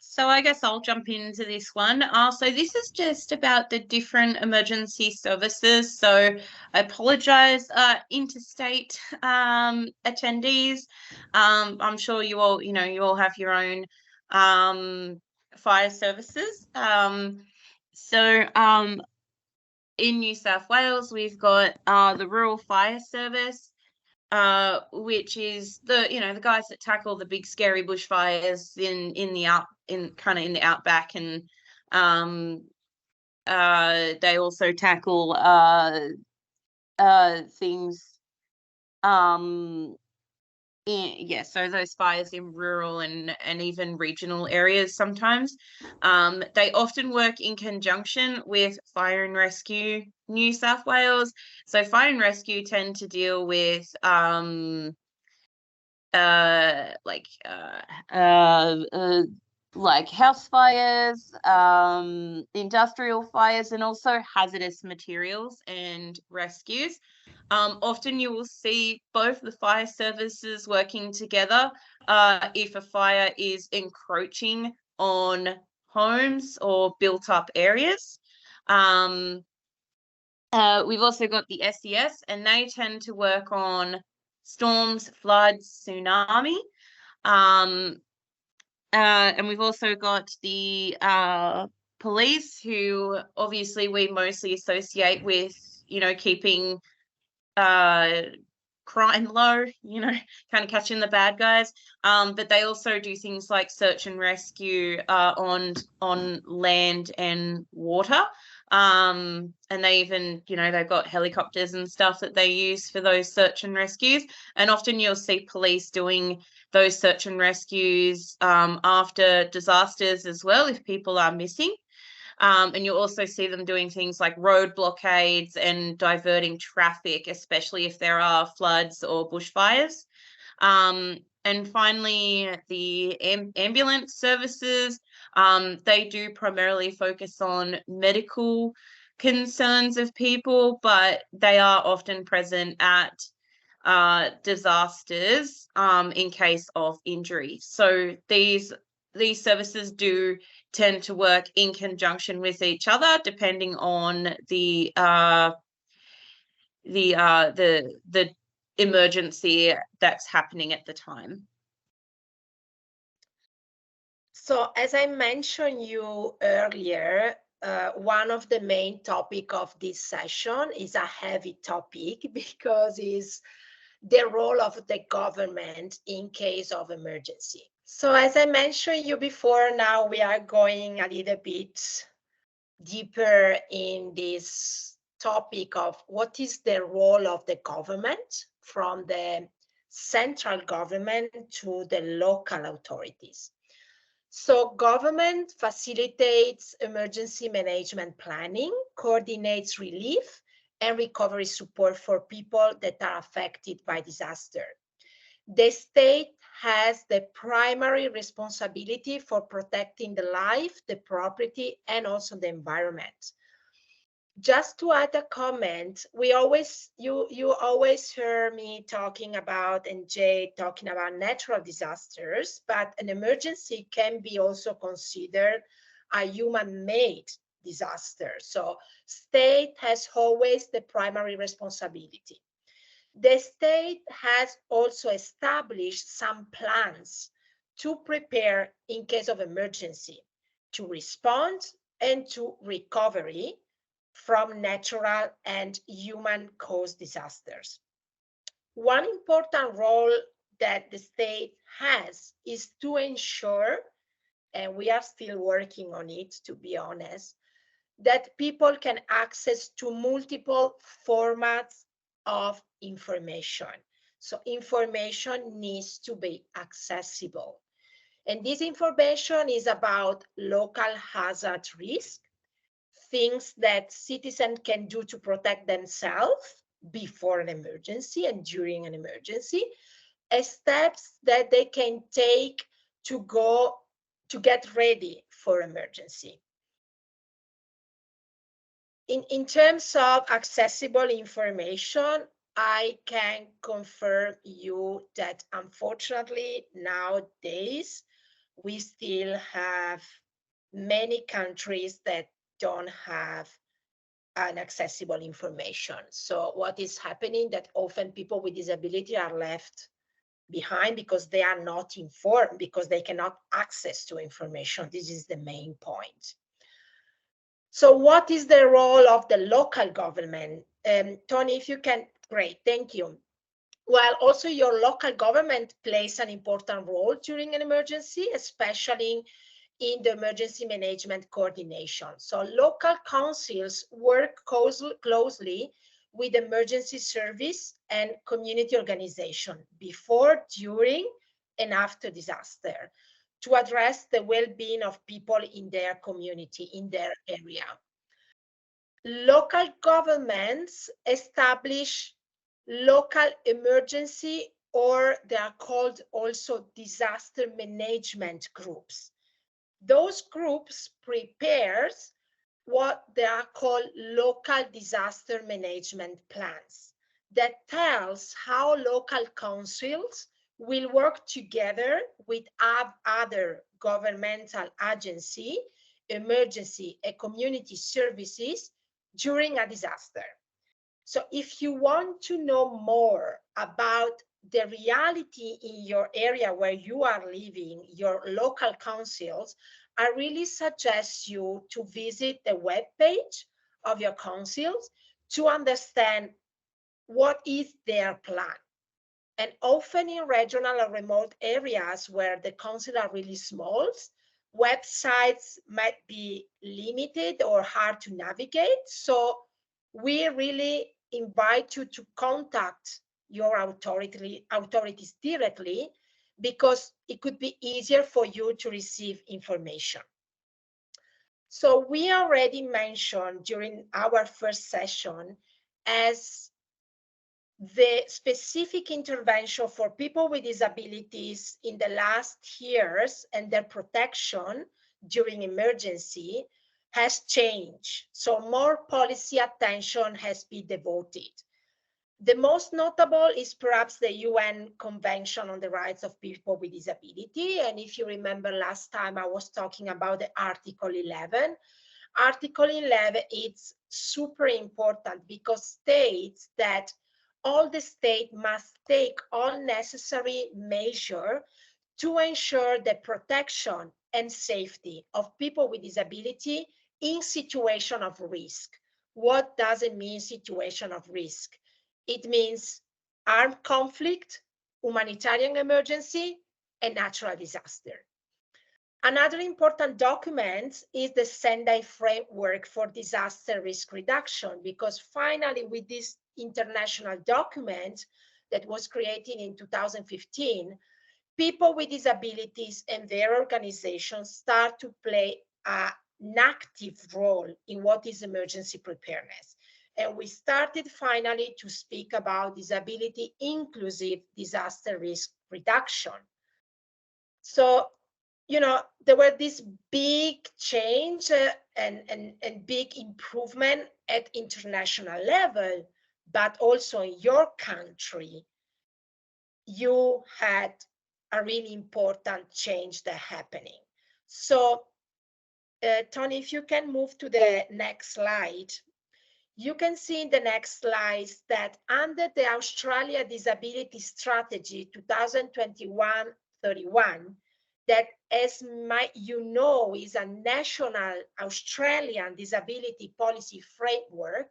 So I guess I'll jump into this one. So this is just about the different emergency services. So I apologize, interstate attendees. I'm sure you all, you all have your own fire services. In New South Wales, we've got the Rural Fire Service, which is the guys that tackle the big scary bushfires in the outback, and they also tackle things so those fires in rural and even regional areas sometimes. They often work in conjunction with Fire and Rescue New South Wales. So Fire and Rescue tend to deal with like house fires, industrial fires, and also hazardous materials and rescues. Often you will see both the fire services working together if a fire is encroaching on homes or built up areas. We've also got the SES, and they tend to work on storms, floods, tsunami. And we've also got the police, who obviously we mostly associate with, keeping crime low, kind of catching the bad guys. But they also do things like search and rescue on land and water. And they even, they've got helicopters and stuff that they use for those search and rescues. And often you'll see police doing those search and rescues after disasters as well, if people are missing. And you'll also see them doing things like road blockades and diverting traffic, especially if there are floods or bushfires. And finally, the ambulance services, they do primarily focus on medical concerns of people, but they are often present at disasters in case of injury. So these services do tend to work in conjunction with each other, depending on the emergency that's happening at the time. So as I mentioned you earlier, one of the main topic of this session is a heavy topic, because it's the role of the government in case of emergency. So as I mentioned you before, now we are going a little bit deeper in this topic of what is the role of the government, from the central government to the local authorities. So government facilitates emergency management planning, coordinates relief and recovery support for people that are affected by disaster. The state has the primary responsibility for protecting the life, the property, and also the environment. Just to add a comment, you always hear me talking about, and Jay talking about, natural disasters, but an emergency can be also considered a human-made disaster. So state has always the primary responsibility. The state has also established some plans to prepare in case of emergency, to respond and to recovery from natural and human-caused disasters. One important role that the state has is to ensure, and we are still working on it, to be honest, that people can access to multiple formats of information. So information needs to be accessible. And this information is about local hazard risk, things that citizens can do to protect themselves before an emergency and during an emergency, steps that they can take to get ready for emergency. In terms of accessible information, I can confirm you that unfortunately nowadays we still have many countries that don't have an accessible information. So what is happening that often people with disability are left behind because they are not informed, because they cannot access to information. This is the main point. So what is the role of the local government? Tony, if you can, great, thank you. Well, also your local government plays an important role during an emergency, especially in the emergency management coordination. So local councils work closely with emergency service and community organization before, during, and after disaster to address the well-being of people in their community, in their area. Local governments establish local emergency, or they are called also disaster management groups. Those groups prepares what they are called local disaster management plans that tells how local councils will work together with other governmental agency, emergency and community services during a disaster. So if you want to know more about the reality in your area where you are living, your local councils, I really suggest you to visit the webpage of your councils to understand what is their plan. And often in regional or remote areas where the councils are really small, websites might be limited or hard to navigate. So we really invite you to contact your authorities directly, because it could be easier for you to receive information. So we already mentioned during our first session as the specific intervention for people with disabilities in the last years and their protection during emergency has changed. So more policy attention has been devoted. The most notable is perhaps the UN Convention on the Rights of People with Disability. And if you remember last time I was talking about the Article 11. Article 11 is super important because states that all the state must take all necessary measures to ensure the protection and safety of people with disability in situation of risk. What does it mean, situation of risk? It means armed conflict, humanitarian emergency, and natural disaster. Another important document is the Sendai Framework for Disaster Risk Reduction, because finally with this international document that was created in 2015, people with disabilities and their organizations start to play an active role in what is emergency preparedness. And we started finally to speak about disability inclusive disaster risk reduction. So, you know, there were this big change and big improvement at international level, but also in your country, you had a really important change that happening. So, Tony, if you can move to the next slide. You can see in the next slides that under the Australia Disability Strategy 2021-31, that as you know is a national Australian disability policy framework,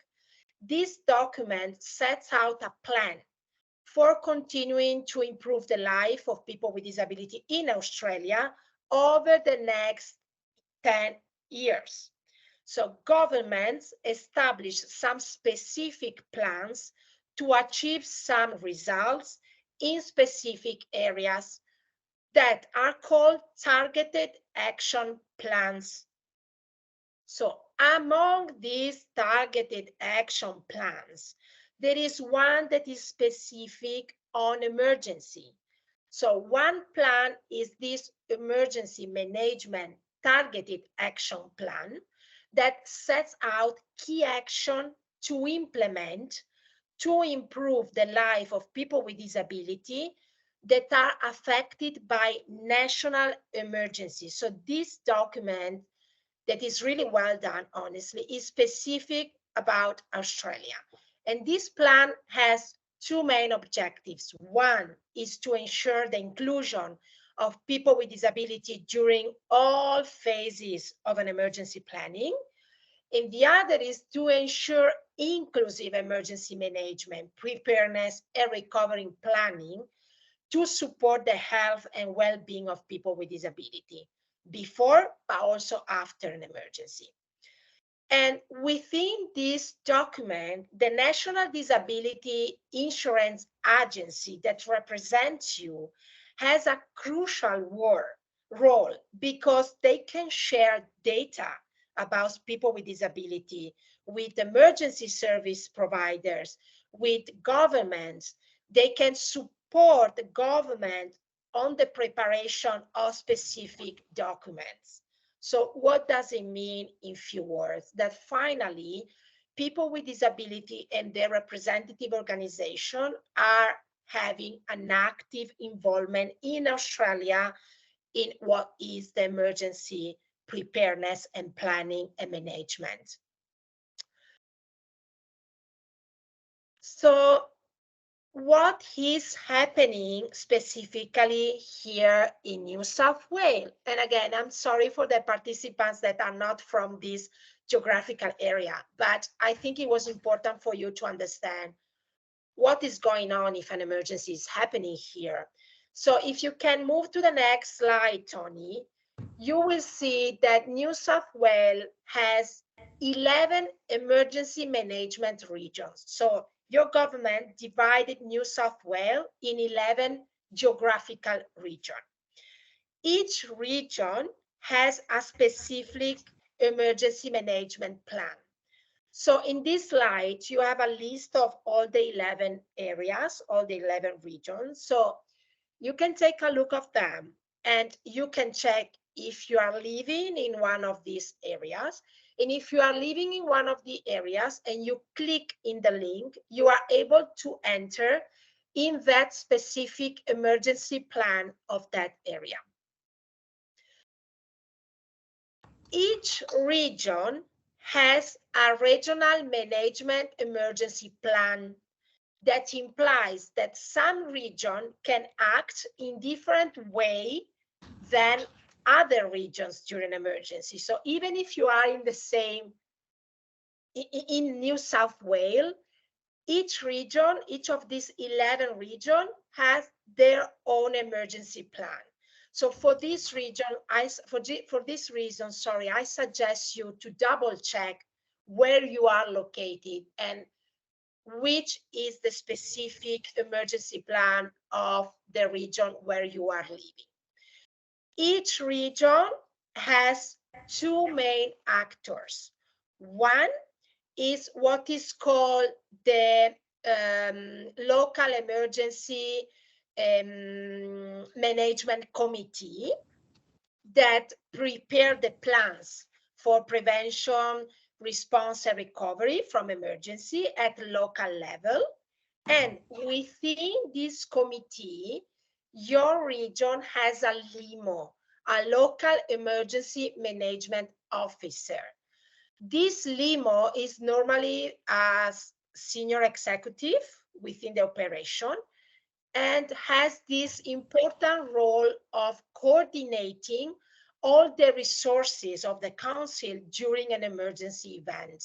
this document sets out a plan for continuing to improve the life of people with disability in Australia over the next 10 years. So governments establish some specific plans to achieve some results in specific areas that are called targeted action plans. So among these targeted action plans, there is one that is specific on emergency. So one plan is this emergency management targeted action plan that sets out key action to implement to improve the life of people with disability that are affected by national emergencies. So this document that is really well done, honestly, is specific about Australia. And this plan has two main objectives. One is to ensure the inclusion of people with disability during all phases of an emergency planning. And the other is to ensure inclusive emergency management, preparedness, and recovery planning to support the health and well-being of people with disability before, but also after an emergency. And within this document, the National Disability Insurance Agency that represents you has a crucial role because they can share data about people with disability with emergency service providers, with governments. They can support the government on the preparation of specific documents. So what does it mean in few words? That finally, people with disability and their representative organization are having an active involvement in Australia in what is the emergency preparedness and planning and management. So what is happening specifically here in New South Wales? And again, I'm sorry for the participants that are not from this geographical area, but I think it was important for you to understand what is going on if an emergency is happening here. So if you can move to the next slide, Tony, you will see that New South Wales has 11 emergency management regions. So your government divided New South Wales in 11 geographical regions. Each region has a specific emergency management plan. So in this slide, you have a list of all the 11 areas, all the 11 regions. So you can take a look of them and you can check if you are living in one of these areas. And if you are living in one of the areas and you click in the link, you are able to enter in that specific emergency plan of that area. Each region has a regional management emergency plan that implies that some region can act in different way than other regions during emergency. So even if you are in the same, in New South Wales, each region, each of these 11 regions has their own emergency plan. So for this region, for this reason, sorry, I suggest you to double check where you are located and which is the specific emergency plan of the region where you are living. Each region has two main actors. One is what is called the local emergency management committee that prepare the plans for prevention, response, and recovery from emergency at local level. And within this committee, your region has a LEMO, a local emergency management officer. This LEMO is normally a senior executive within the operation and has this important role of coordinating all the resources of the council during an emergency event.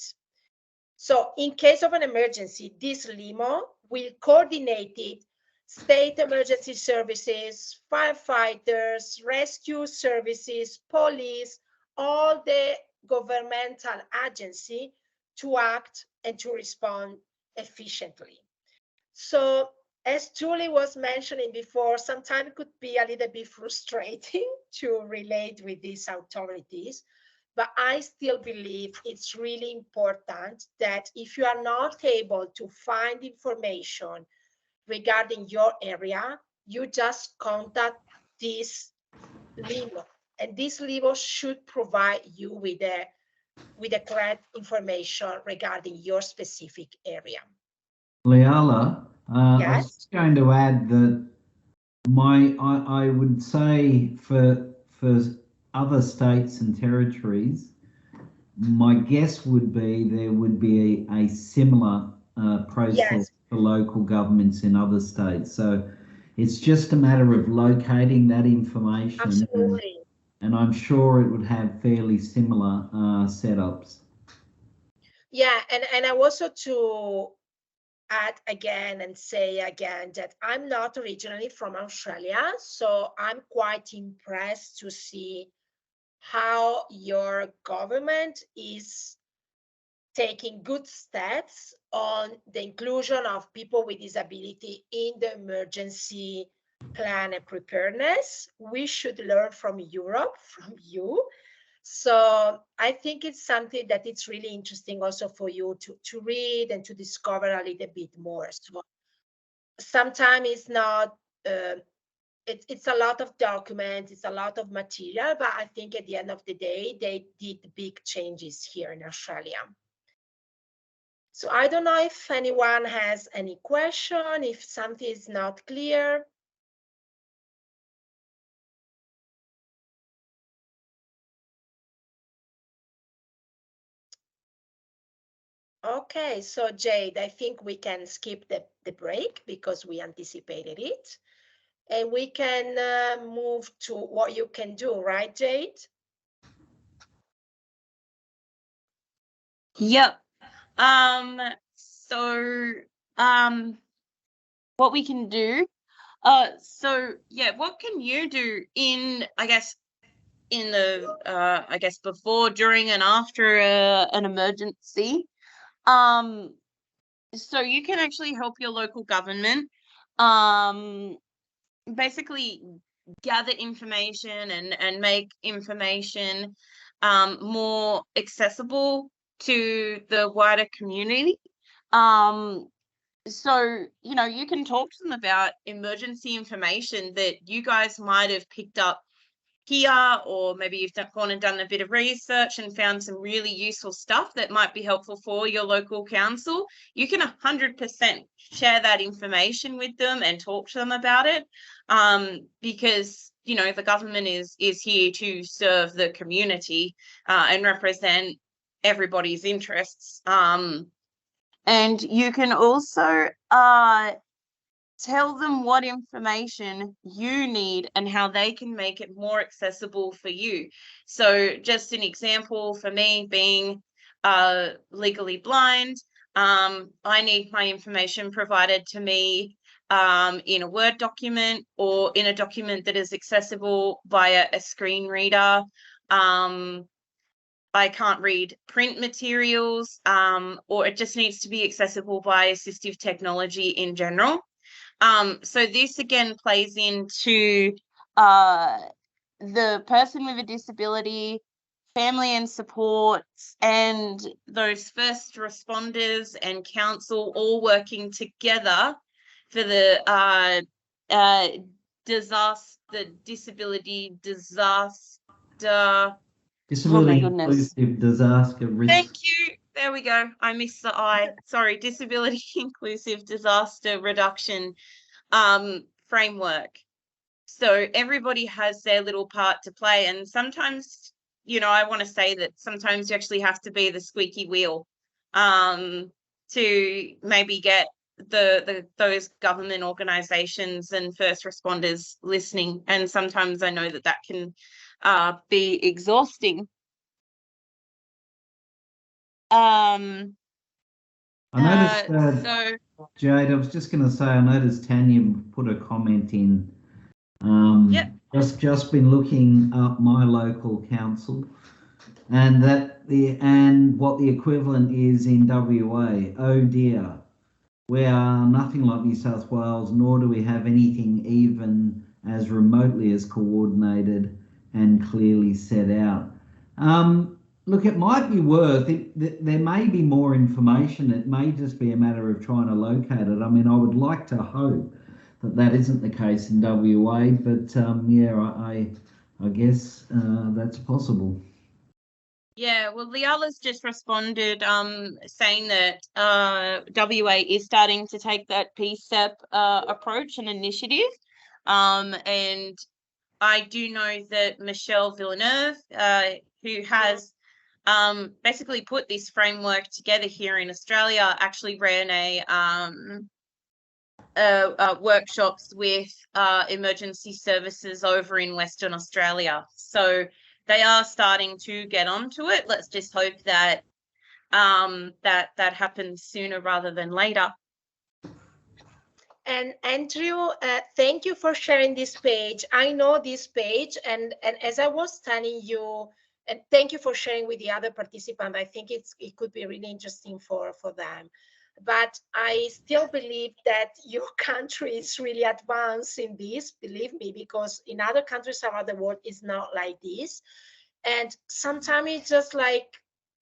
So in case of an emergency, this LEMO will coordinate it, state emergency services, firefighters, rescue services, police, all the governmental agency to act and to respond efficiently. So as Julie was mentioning before, sometimes it could be a little bit frustrating to relate with these authorities, but I still believe it's really important that if you are not able to find information regarding your area, you just contact this LEMO, and this LEMO should provide you with the correct information regarding your specific area. Leala, I Yes. was just going to add that I would say for other states and territories, my guess would be there would be a similar process Yes. for local governments in other states. So it's just a matter of locating that information. Absolutely. And I'm sure it would have fairly similar setups. Yeah, and I also to add again and say again that I'm not originally from Australia, so I'm quite impressed to see how your government is taking good steps on the inclusion of people with disability in the emergency plan and preparedness. We should learn from Europe, from you. So I think it's something that it's really interesting also for you to read and to discover a little bit more. So sometimes it's not, it's a lot of documents, it's a lot of material, but I think at the end of the day, they did big changes here in Australia. So I don't know if anyone has any question, if something is not clear. Okay, so Jade, I think we can skip the break because we anticipated it. And we can move to what you can do, right, Jade? Yep. What we can do, so yeah, what can you do in, I guess, in the, I guess, before, during, and after an emergency? So you can actually help your local government, basically gather information and make information more accessible to the wider community. So, you know, you can talk to them about emergency information that you guys might have picked up here, or maybe you've gone and done a bit of research and found some really useful stuff that might be helpful for your local council. You can 100% share that information with them and talk to them about it, because, you know, the government is here to serve the community and represent everybody's interests. And you can also tell them what information you need and how they can make it more accessible for you. So just an example for me, being legally blind, I need my information provided to me in a Word document or in a document that is accessible via a screen reader. I can't read print materials, or it just needs to be accessible by assistive technology in general. So this again plays into the person with a disability family and supports and those first responders and council all working together for the disability disaster. Disability goodness. inclusive disaster risk. Thank you. There we go. I missed the I. Sorry, disability inclusive disaster reduction framework. So everybody has their little part to play, and sometimes, you know, I want to say that sometimes you actually have to be the squeaky wheel to maybe get those government organizations and first responders listening. And sometimes I know that can be exhausting. I noticed, Jade, I was just going to say, I noticed Tanya put a comment in. Yep. Just been looking up my local council, and what the equivalent is in WA. Oh dear, we are nothing like New South Wales, nor do we have anything even as remotely as coordinated and clearly set out. Look, it might be worth it. There may be more information. It may just be a matter of trying to locate it. I mean, I would like to hope that isn't the case in WA, but yeah, I guess that's possible. Yeah, well, Liala's just responded saying that WA is starting to take that P-CEP approach and initiative. And I do know that Michelle Villeneuve, who has basically put this framework together here in Australia, actually ran workshops with emergency services over in Western Australia. So they are starting to get onto it. Let's just hope that that happens sooner rather than later. And Andrew, thank you for sharing this page. I know this page, and as I was telling you, and thank you for sharing with the other participants. I think it could be really interesting for them. But I still believe that your country is really advanced in this, believe me, because in other countries around the world it's not like this. And sometimes it's just like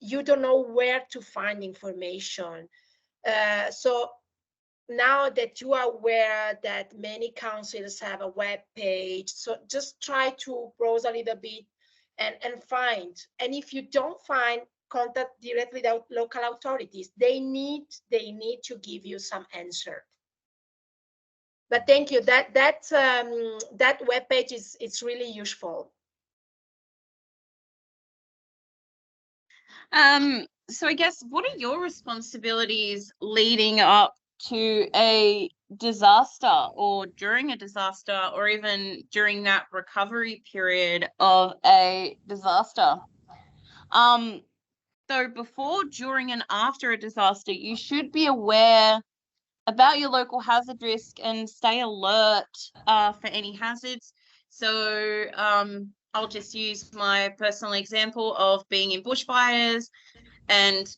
you don't know where to find information. So now that you are aware that many councils have a web page, so just try to browse a little bit and find. And if you don't find, contact directly the local authorities. They need to give you some answer. But thank you. That web page it's really useful. So I guess, what are your responsibilities leading up to a disaster, or during a disaster, or even during that recovery period of a disaster? So before, during, and after a disaster, you should be aware about your local hazard risk and stay alert for any hazards. So I'll just use my personal example of being in bushfires and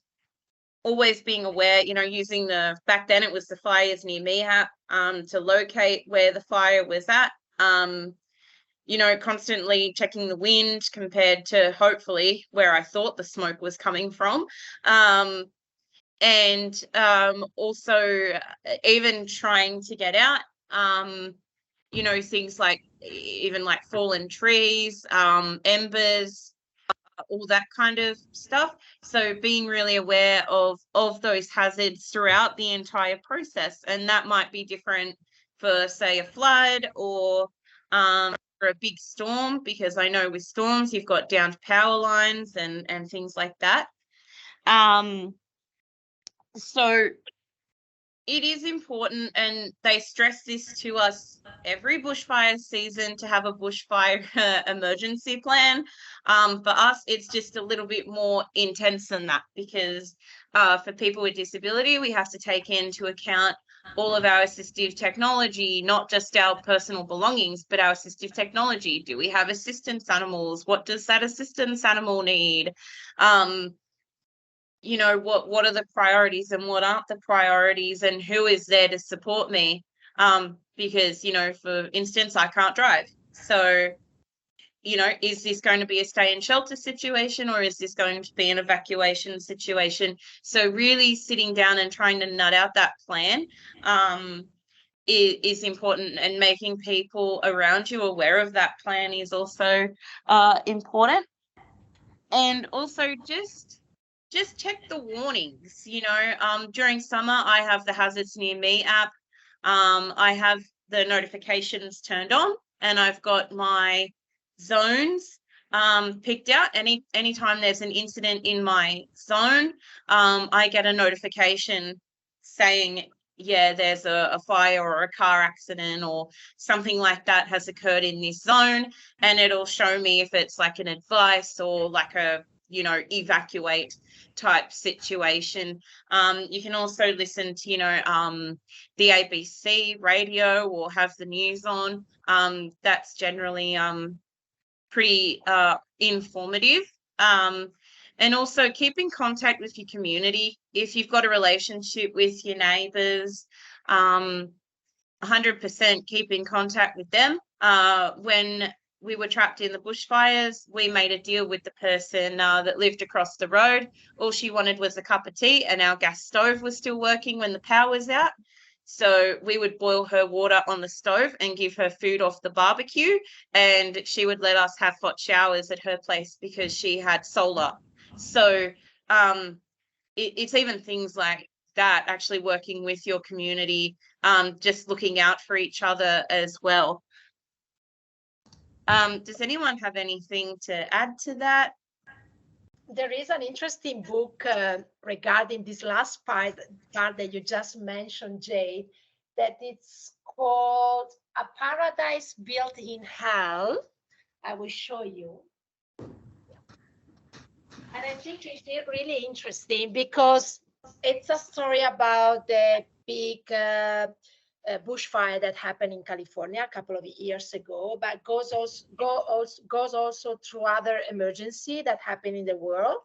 always being aware, you know, using back then it was the Fires Near Me app to locate where the fire was at. You know, constantly checking the wind compared to hopefully where I thought the smoke was coming from. And also even trying to get out, you know, things like even like fallen trees, embers, all that kind of stuff. So being really aware of those hazards throughout the entire process. And that might be different for, say, a flood, or for a big storm, because I know with storms you've got downed power lines and things like that. So it is important, and they stress this to us every bushfire season, to have a bushfire emergency plan. For us, it's just a little bit more intense than that, because for people with disability, we have to take into account all of our assistive technology, not just our personal belongings, but our assistive technology. Do we have assistance animals? What does that assistance animal need? You know, what are the priorities and what aren't the priorities, and who is there to support me? Because, you know, for instance, I can't drive. So you know, is this going to be a stay in shelter situation, or is this going to be an evacuation situation? So really sitting down and trying to nut out that plan is important, and making people around you aware of that plan is also important. And also just check the warnings, you know. During summer, I have the Hazards Near Me app. I have the notifications turned on, and I've got my zones picked out. Anytime there's an incident in my zone, I get a notification saying, yeah, there's a fire or a car accident or something like that has occurred in this zone, and it'll show me if it's like an advice or like a, you know, evacuate type situation. You can also listen to, you know, the ABC radio or have the news on. That's generally pretty informative. And also keep in contact with your community. If you've got a relationship with your neighbours, 100% keep in contact with them. When we were trapped in the bushfires, we made a deal with the person that lived across the road. All she wanted was a cup of tea, and our gas stove was still working when the power was out. So we would boil her water on the stove and give her food off the barbecue, and she would let us have hot showers at her place because she had solar. So it's even things like that, actually working with your community, just looking out for each other as well. Does anyone have anything to add to that? There is an interesting book regarding this last part that you just mentioned, Jade, that it's called A Paradise Built in Hell. I will show you. And I think it's really interesting because it's a story about the big bushfire that happened in California a couple of years ago, but goes also through other emergency that happen in the world.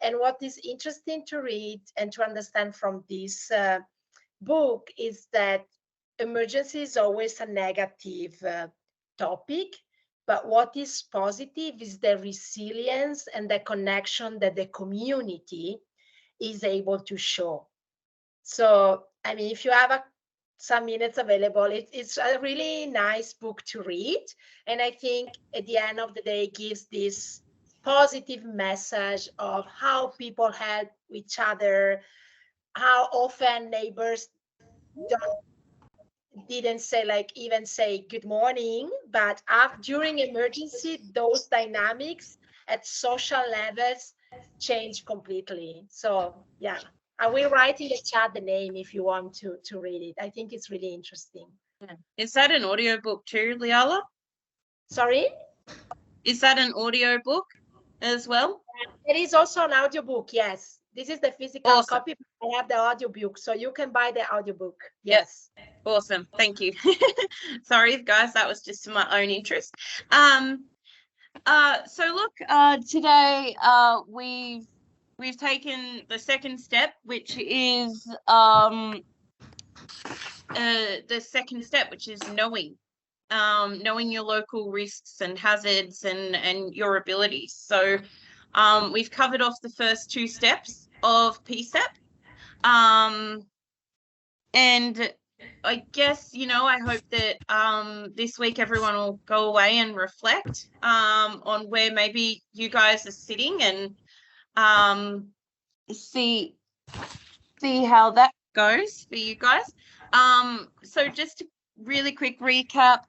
And what is interesting to read and to understand from this book is that emergency is always a negative topic, but what is positive is the resilience and the connection that the community is able to show. So, I mean, if you have some minutes available, it's a really nice book to read. And I think at the end of the day, it gives this positive message of how people help each other, how often neighbors didn't say, like, even say good morning, but during emergency, those dynamics at social levels change completely. So yeah, I will write in the chat the name if you want to read it. I think it's really interesting. Yeah. Is that an audiobook too, Liala? Sorry? Is that an audiobook as well? It is also an audiobook, yes. This is the physical copy. I have the audiobook, so you can buy the audiobook. Yes. Yep. Awesome. Thank you. Sorry, guys, that was just in my own interest. So look, today we've taken the second step, which is knowing your local risks and hazards and your abilities. So we've covered off the first two steps of P-CEP. And I guess, you know, I hope that this week everyone will go away and reflect on where maybe you guys are sitting and see how that goes for you guys. So just a really quick recap.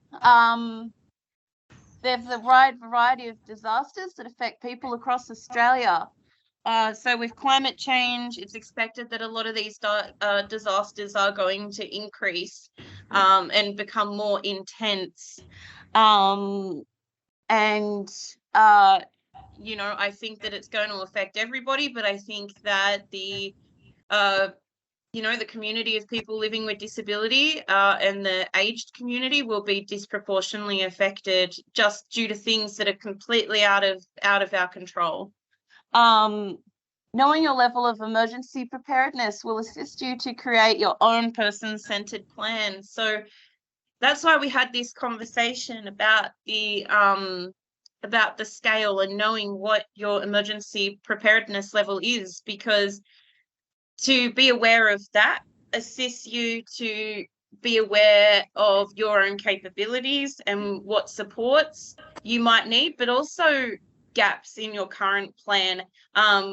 There's a wide variety of disasters that affect people across Australia. So with climate change, it's expected that a lot of these disasters are going to increase and become more intense. You know, I think that it's going to affect everybody, but I think that the you know, the community of people living with disability and the aged community will be disproportionately affected just due to things that are completely out of our control. Knowing your level of emergency preparedness will assist you to create your own person-centered plan. So that's why we had this conversation about the about the scale and knowing what your emergency preparedness level is, because to be aware of that assists you to be aware of your own capabilities and what supports you might need, but also gaps in your current plan,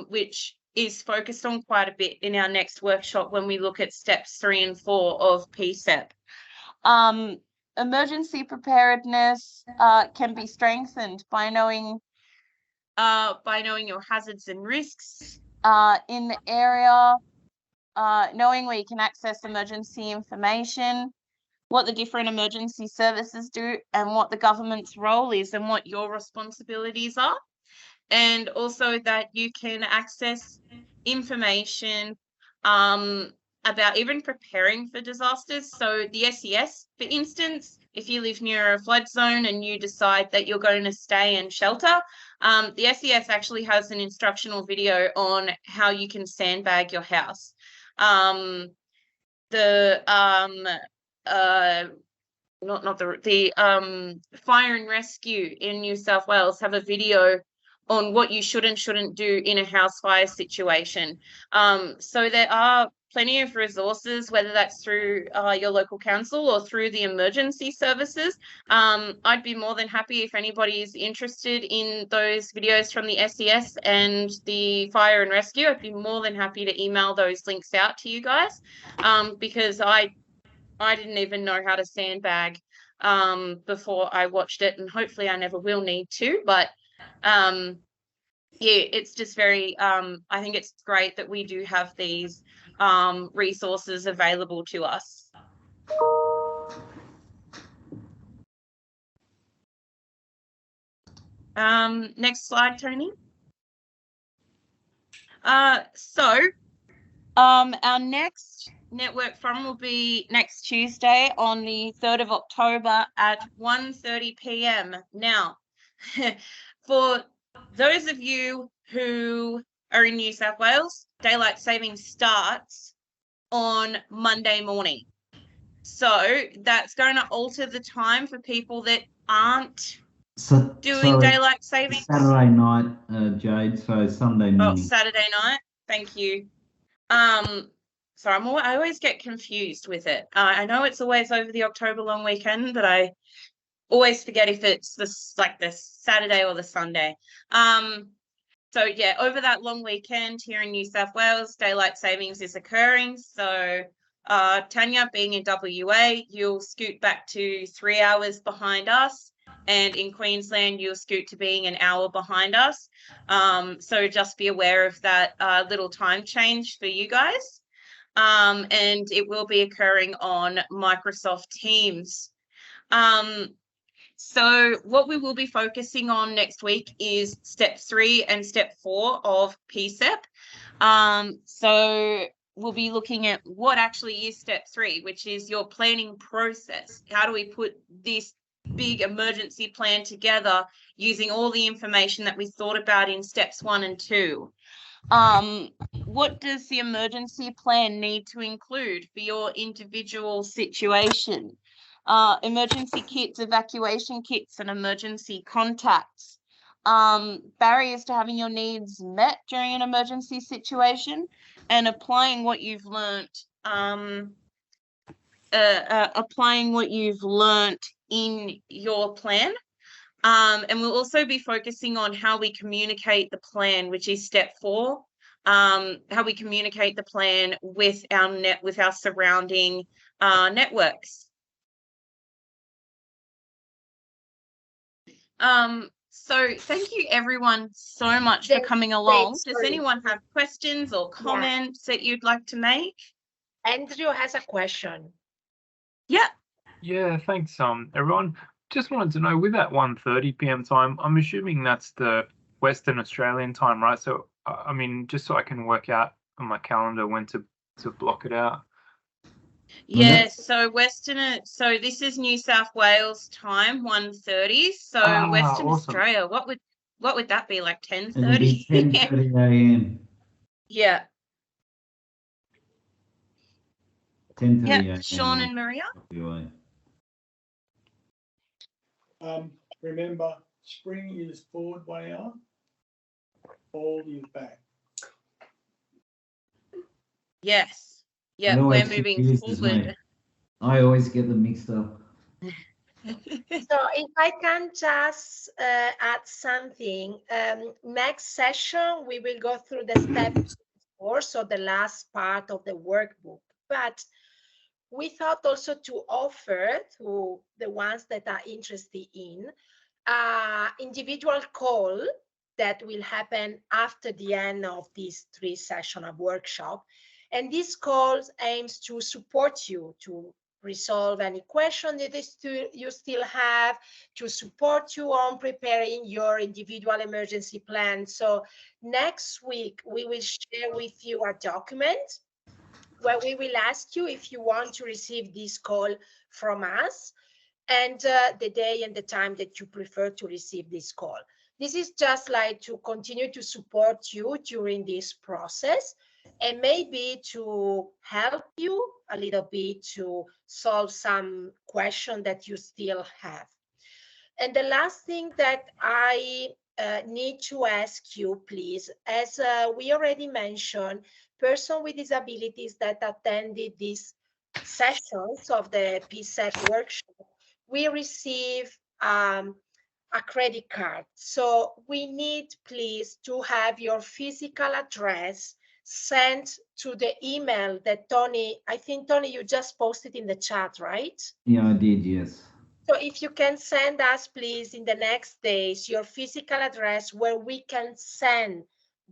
which is focused on quite a bit in our next workshop when we look at steps 3 and 4 of P-CEP. Emergency preparedness can be strengthened by knowing your hazards and risks in the area, knowing where you can access emergency information, what the different emergency services do, and what the government's role is and what your responsibilities are. And also that you can access information about even preparing for disasters. So the SES, for instance, if you live near a flood zone and you decide that you're going to stay and shelter, the SES actually has an instructional video on how you can sandbag your house. The fire and rescue in New South Wales have a video on what you should and shouldn't do in a house fire situation. So there are plenty of resources, whether that's through your local council or through the emergency services. I'd be more than happy if anybody is interested in those videos from the SES and the fire and rescue. I'd be more than happy to email those links out to you guys, because I didn't even know how to sandbag before I watched it, and hopefully I never will need to. But yeah, it's just very, I think it's great that we do have these resources available to us. Next slide, Tony. So our next network forum will be next Tuesday on the 3rd of October at 1:30 p.m. Now, for those of you who are in New South Wales, daylight saving starts on Monday morning. So that's going to alter the time for people that aren't doing daylight savings. Saturday night, Jade, so Sunday morning. Oh, Saturday night. Thank you. So I always get confused with it. I know it's always over the October long weekend, but I always forget if it's the Saturday or the Sunday. So yeah, over that long weekend here in New South Wales, daylight savings is occurring. So Tanya, being in WA, you'll scoot back to 3 hours behind us. And in Queensland, you'll scoot to being an hour behind us. So just be aware of that little time change for you guys. And it will be occurring on Microsoft Teams. So what we will be focusing on next week is step 3 and step 4 of P-CEP. So we'll be looking at what actually is step 3, which is your planning process. How do we put this big emergency plan together using all the information that we thought about in steps 1 and 2? What does the emergency plan need to include for your individual situation? Emergency kits, evacuation kits, and emergency contacts. Barriers to having your needs met during an emergency situation, and applying what you've learnt. Applying what you've learnt in your plan. And we'll also be focusing on how we communicate the plan, which is step 4. How we communicate the plan with our surrounding networks. So thank you everyone so much for coming along. Does anyone have questions or comments that you'd like to make? Andrew has a question. Yeah. Yeah, thanks, everyone. Just wanted to know, with that 1:30 p.m. time, I'm assuming that's the Western Australian time, right? So, I mean, just so I can work out on my calendar when to block it out. Yeah, so so this is New South Wales time, 1:30. So Western awesome. Australia, what would that be, like 10:30? 10:30 a.m. Yeah. 10:30 a.m. Sean and Maria? Remember, spring is forward 1 hour, fall is back. Yes. Yeah, That we're always moving confuses me. forward. I always get them mixed up. So if I can just add something, next session we will go through the step 4, so the last part of the workbook. But we thought also to offer to the ones that are interested in individual call that will happen after the end of this 3 session of workshop. And this call aims to support you to resolve any question that you still have, to support you on preparing your individual emergency plan. So next week, we will share with you a document where we will ask you if you want to receive this call from us and the day and the time that you prefer to receive this call. This is just like to continue to support you during this process and maybe to help you a little bit to solve some question that you still have. And the last thing that I need to ask you, please, as we already mentioned, persons with disabilities that attended these sessions of the P-CEP workshop, we receive a credit card. So we need, please, to have your physical address sent to the email that Tony, I think, Tony, you just posted in the chat, right? Yeah, I did, yes. So if you can send us, please, in the next days, your physical address where we can send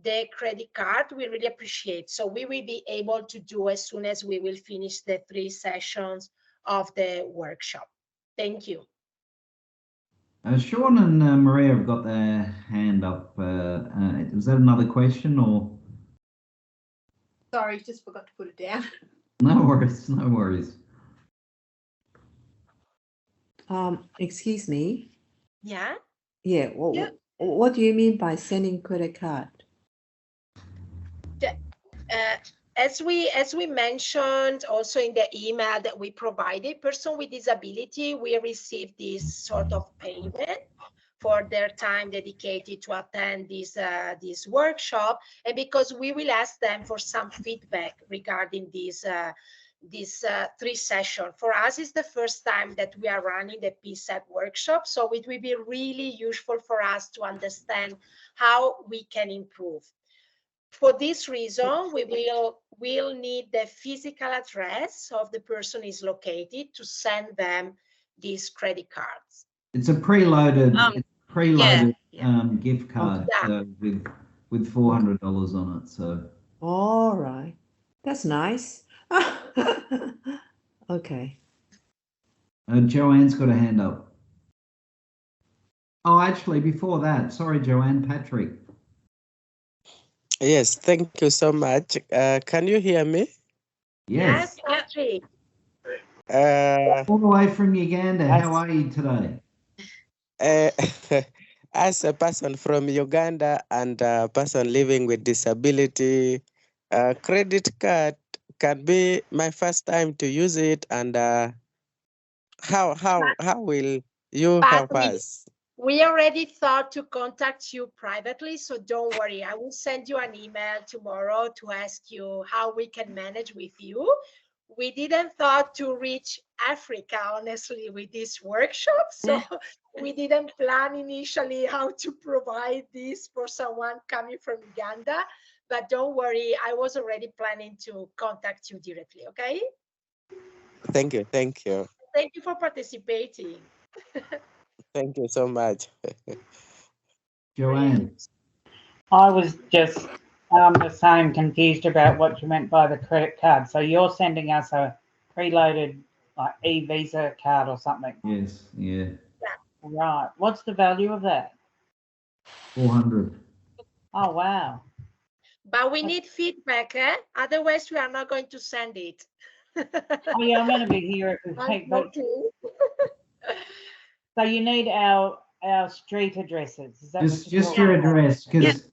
the credit card, we really appreciate. So we will be able to do as soon as we will finish the 3 sessions of the workshop. Thank you. Sean and Maria have got their hand up. Was that another question or? Sorry, just forgot to put it down. No worries, no worries. Excuse me. Yeah. Yeah. What do you mean by sending credit card? As we mentioned also in the email that we provided, person with disability, we receive this sort of payment for their time dedicated to attend this workshop, and because we will ask them for some feedback regarding this 3 sessions. For us, it's the first time that we are running the P-CEP workshop, so it will be really useful for us to understand how we can improve. For this reason, we will need the physical address of the person is located to send them these credit cards. It's a preloaded, gift card with $400 on it. So. All right, that's nice. Okay. Joanne's got a hand up. Oh, actually, before that, sorry, Joanne, Patrick. Yes, thank you so much. Can you hear me? Yes. Patrick. All the way from Uganda, how are you today? As a person from Uganda and a person living with disability, credit card can be my first time to use it. And how will you help us? We already thought to contact you privately, so don't worry. I will send you an email tomorrow to ask you how we can manage with you. We didn't thought to reach Africa, honestly, with this workshop. So we didn't plan initially how to provide this for someone coming from Uganda. But don't worry, I was already planning to contact you directly, okay? Thank you, thank you. Thank you for participating. Thank you so much. Joanne. I was just the same, confused about what you meant by the credit card. So you're sending us a preloaded like e-visa card or something? Yes, yeah. Right. What's the value of that? 400. Oh, wow. But we need feedback, eh? Otherwise we are not going to send it. Oh yeah, I'm going to be here every week. But so you need our street addresses. Is that just your address, because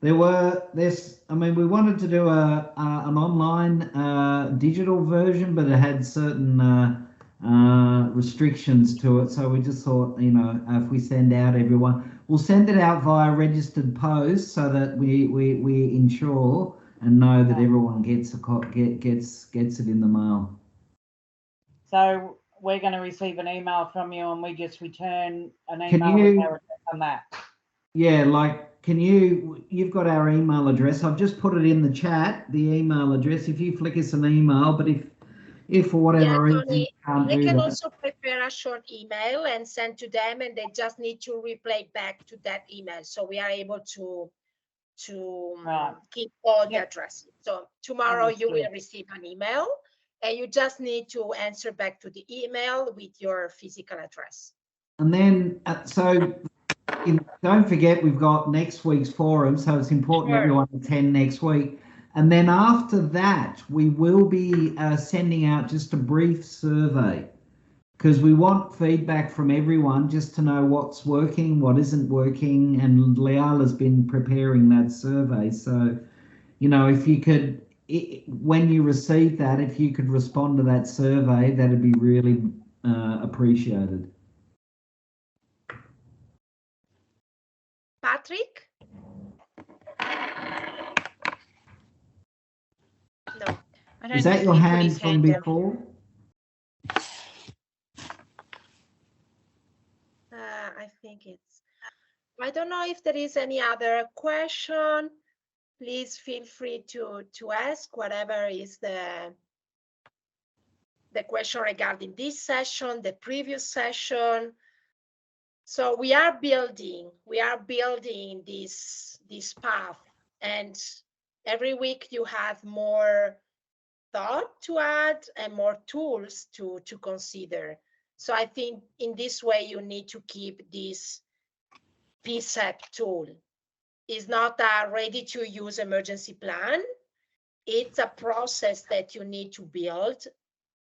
we wanted to do an online digital version, but it had certain restrictions to it. So we just thought, you know, if we send out everyone, we'll send it out via registered post so that we ensure and know that everyone gets gets it in the mail. So we're going to receive an email from you, and we just return an email with our address on that. Yeah, like, you've got our email address. I've just put it in the chat, the email address. If you flick us an email, but if for whatever reason you can't they do can that. also prepare a short email and send to them, and they just need to reply back to that email. So we are able to keep all the addresses. So tomorrow you will receive an email, and you just need to answer back to the email with your physical address. And then, don't forget, we've got next week's forum, so it's important everyone attend next week. And then after that, we will be sending out just a brief survey, because we want feedback from everyone just to know what's working, what isn't working, and Leala's been preparing that survey. So, you know, if you could, when you receive that, if you could respond to that survey, that'd be really appreciated. Patrick? No. Is that your hand from before? I think it's, I don't know if there is any other question. Please feel free to ask whatever is the question regarding this session, the previous session. So we are building this path, and every week you have more thought to add and more tools to consider. So I think in this way you need to keep this P-CEP tool. It's not a ready-to-use emergency plan. It's a process that you need to build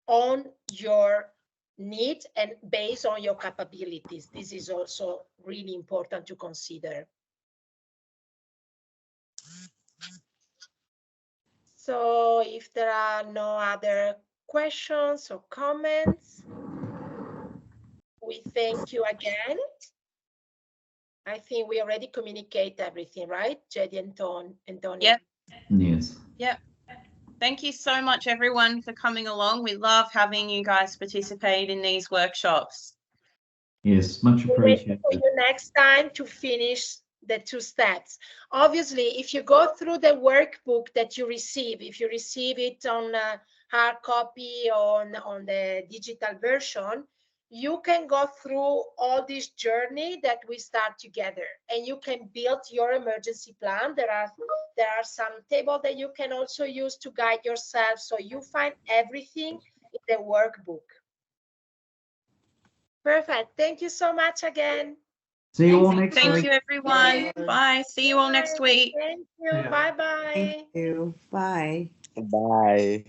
on your need and based on your capabilities. This is also really important to consider. So if there are no other questions or comments, we thank you again. I think we already communicate everything, right, Jedi and Tony? Yep. Yes. Yep. Thank you so much, everyone, for coming along. We love having you guys participate in these workshops. Yes, much appreciated. For you next time to finish the 2 steps. Obviously, if you go through the workbook that you receive, if you receive it on a hard copy or on the digital version, you can go through all this journey that we start together, and you can build your emergency plan. There are some tables that you can also use to guide yourself, so you find everything in the workbook. Perfect. Thank you so much again. See you all next week. Thank you, everyone. Bye. See you all next week. Thank you. Bye-bye. Thank you. Bye. Bye.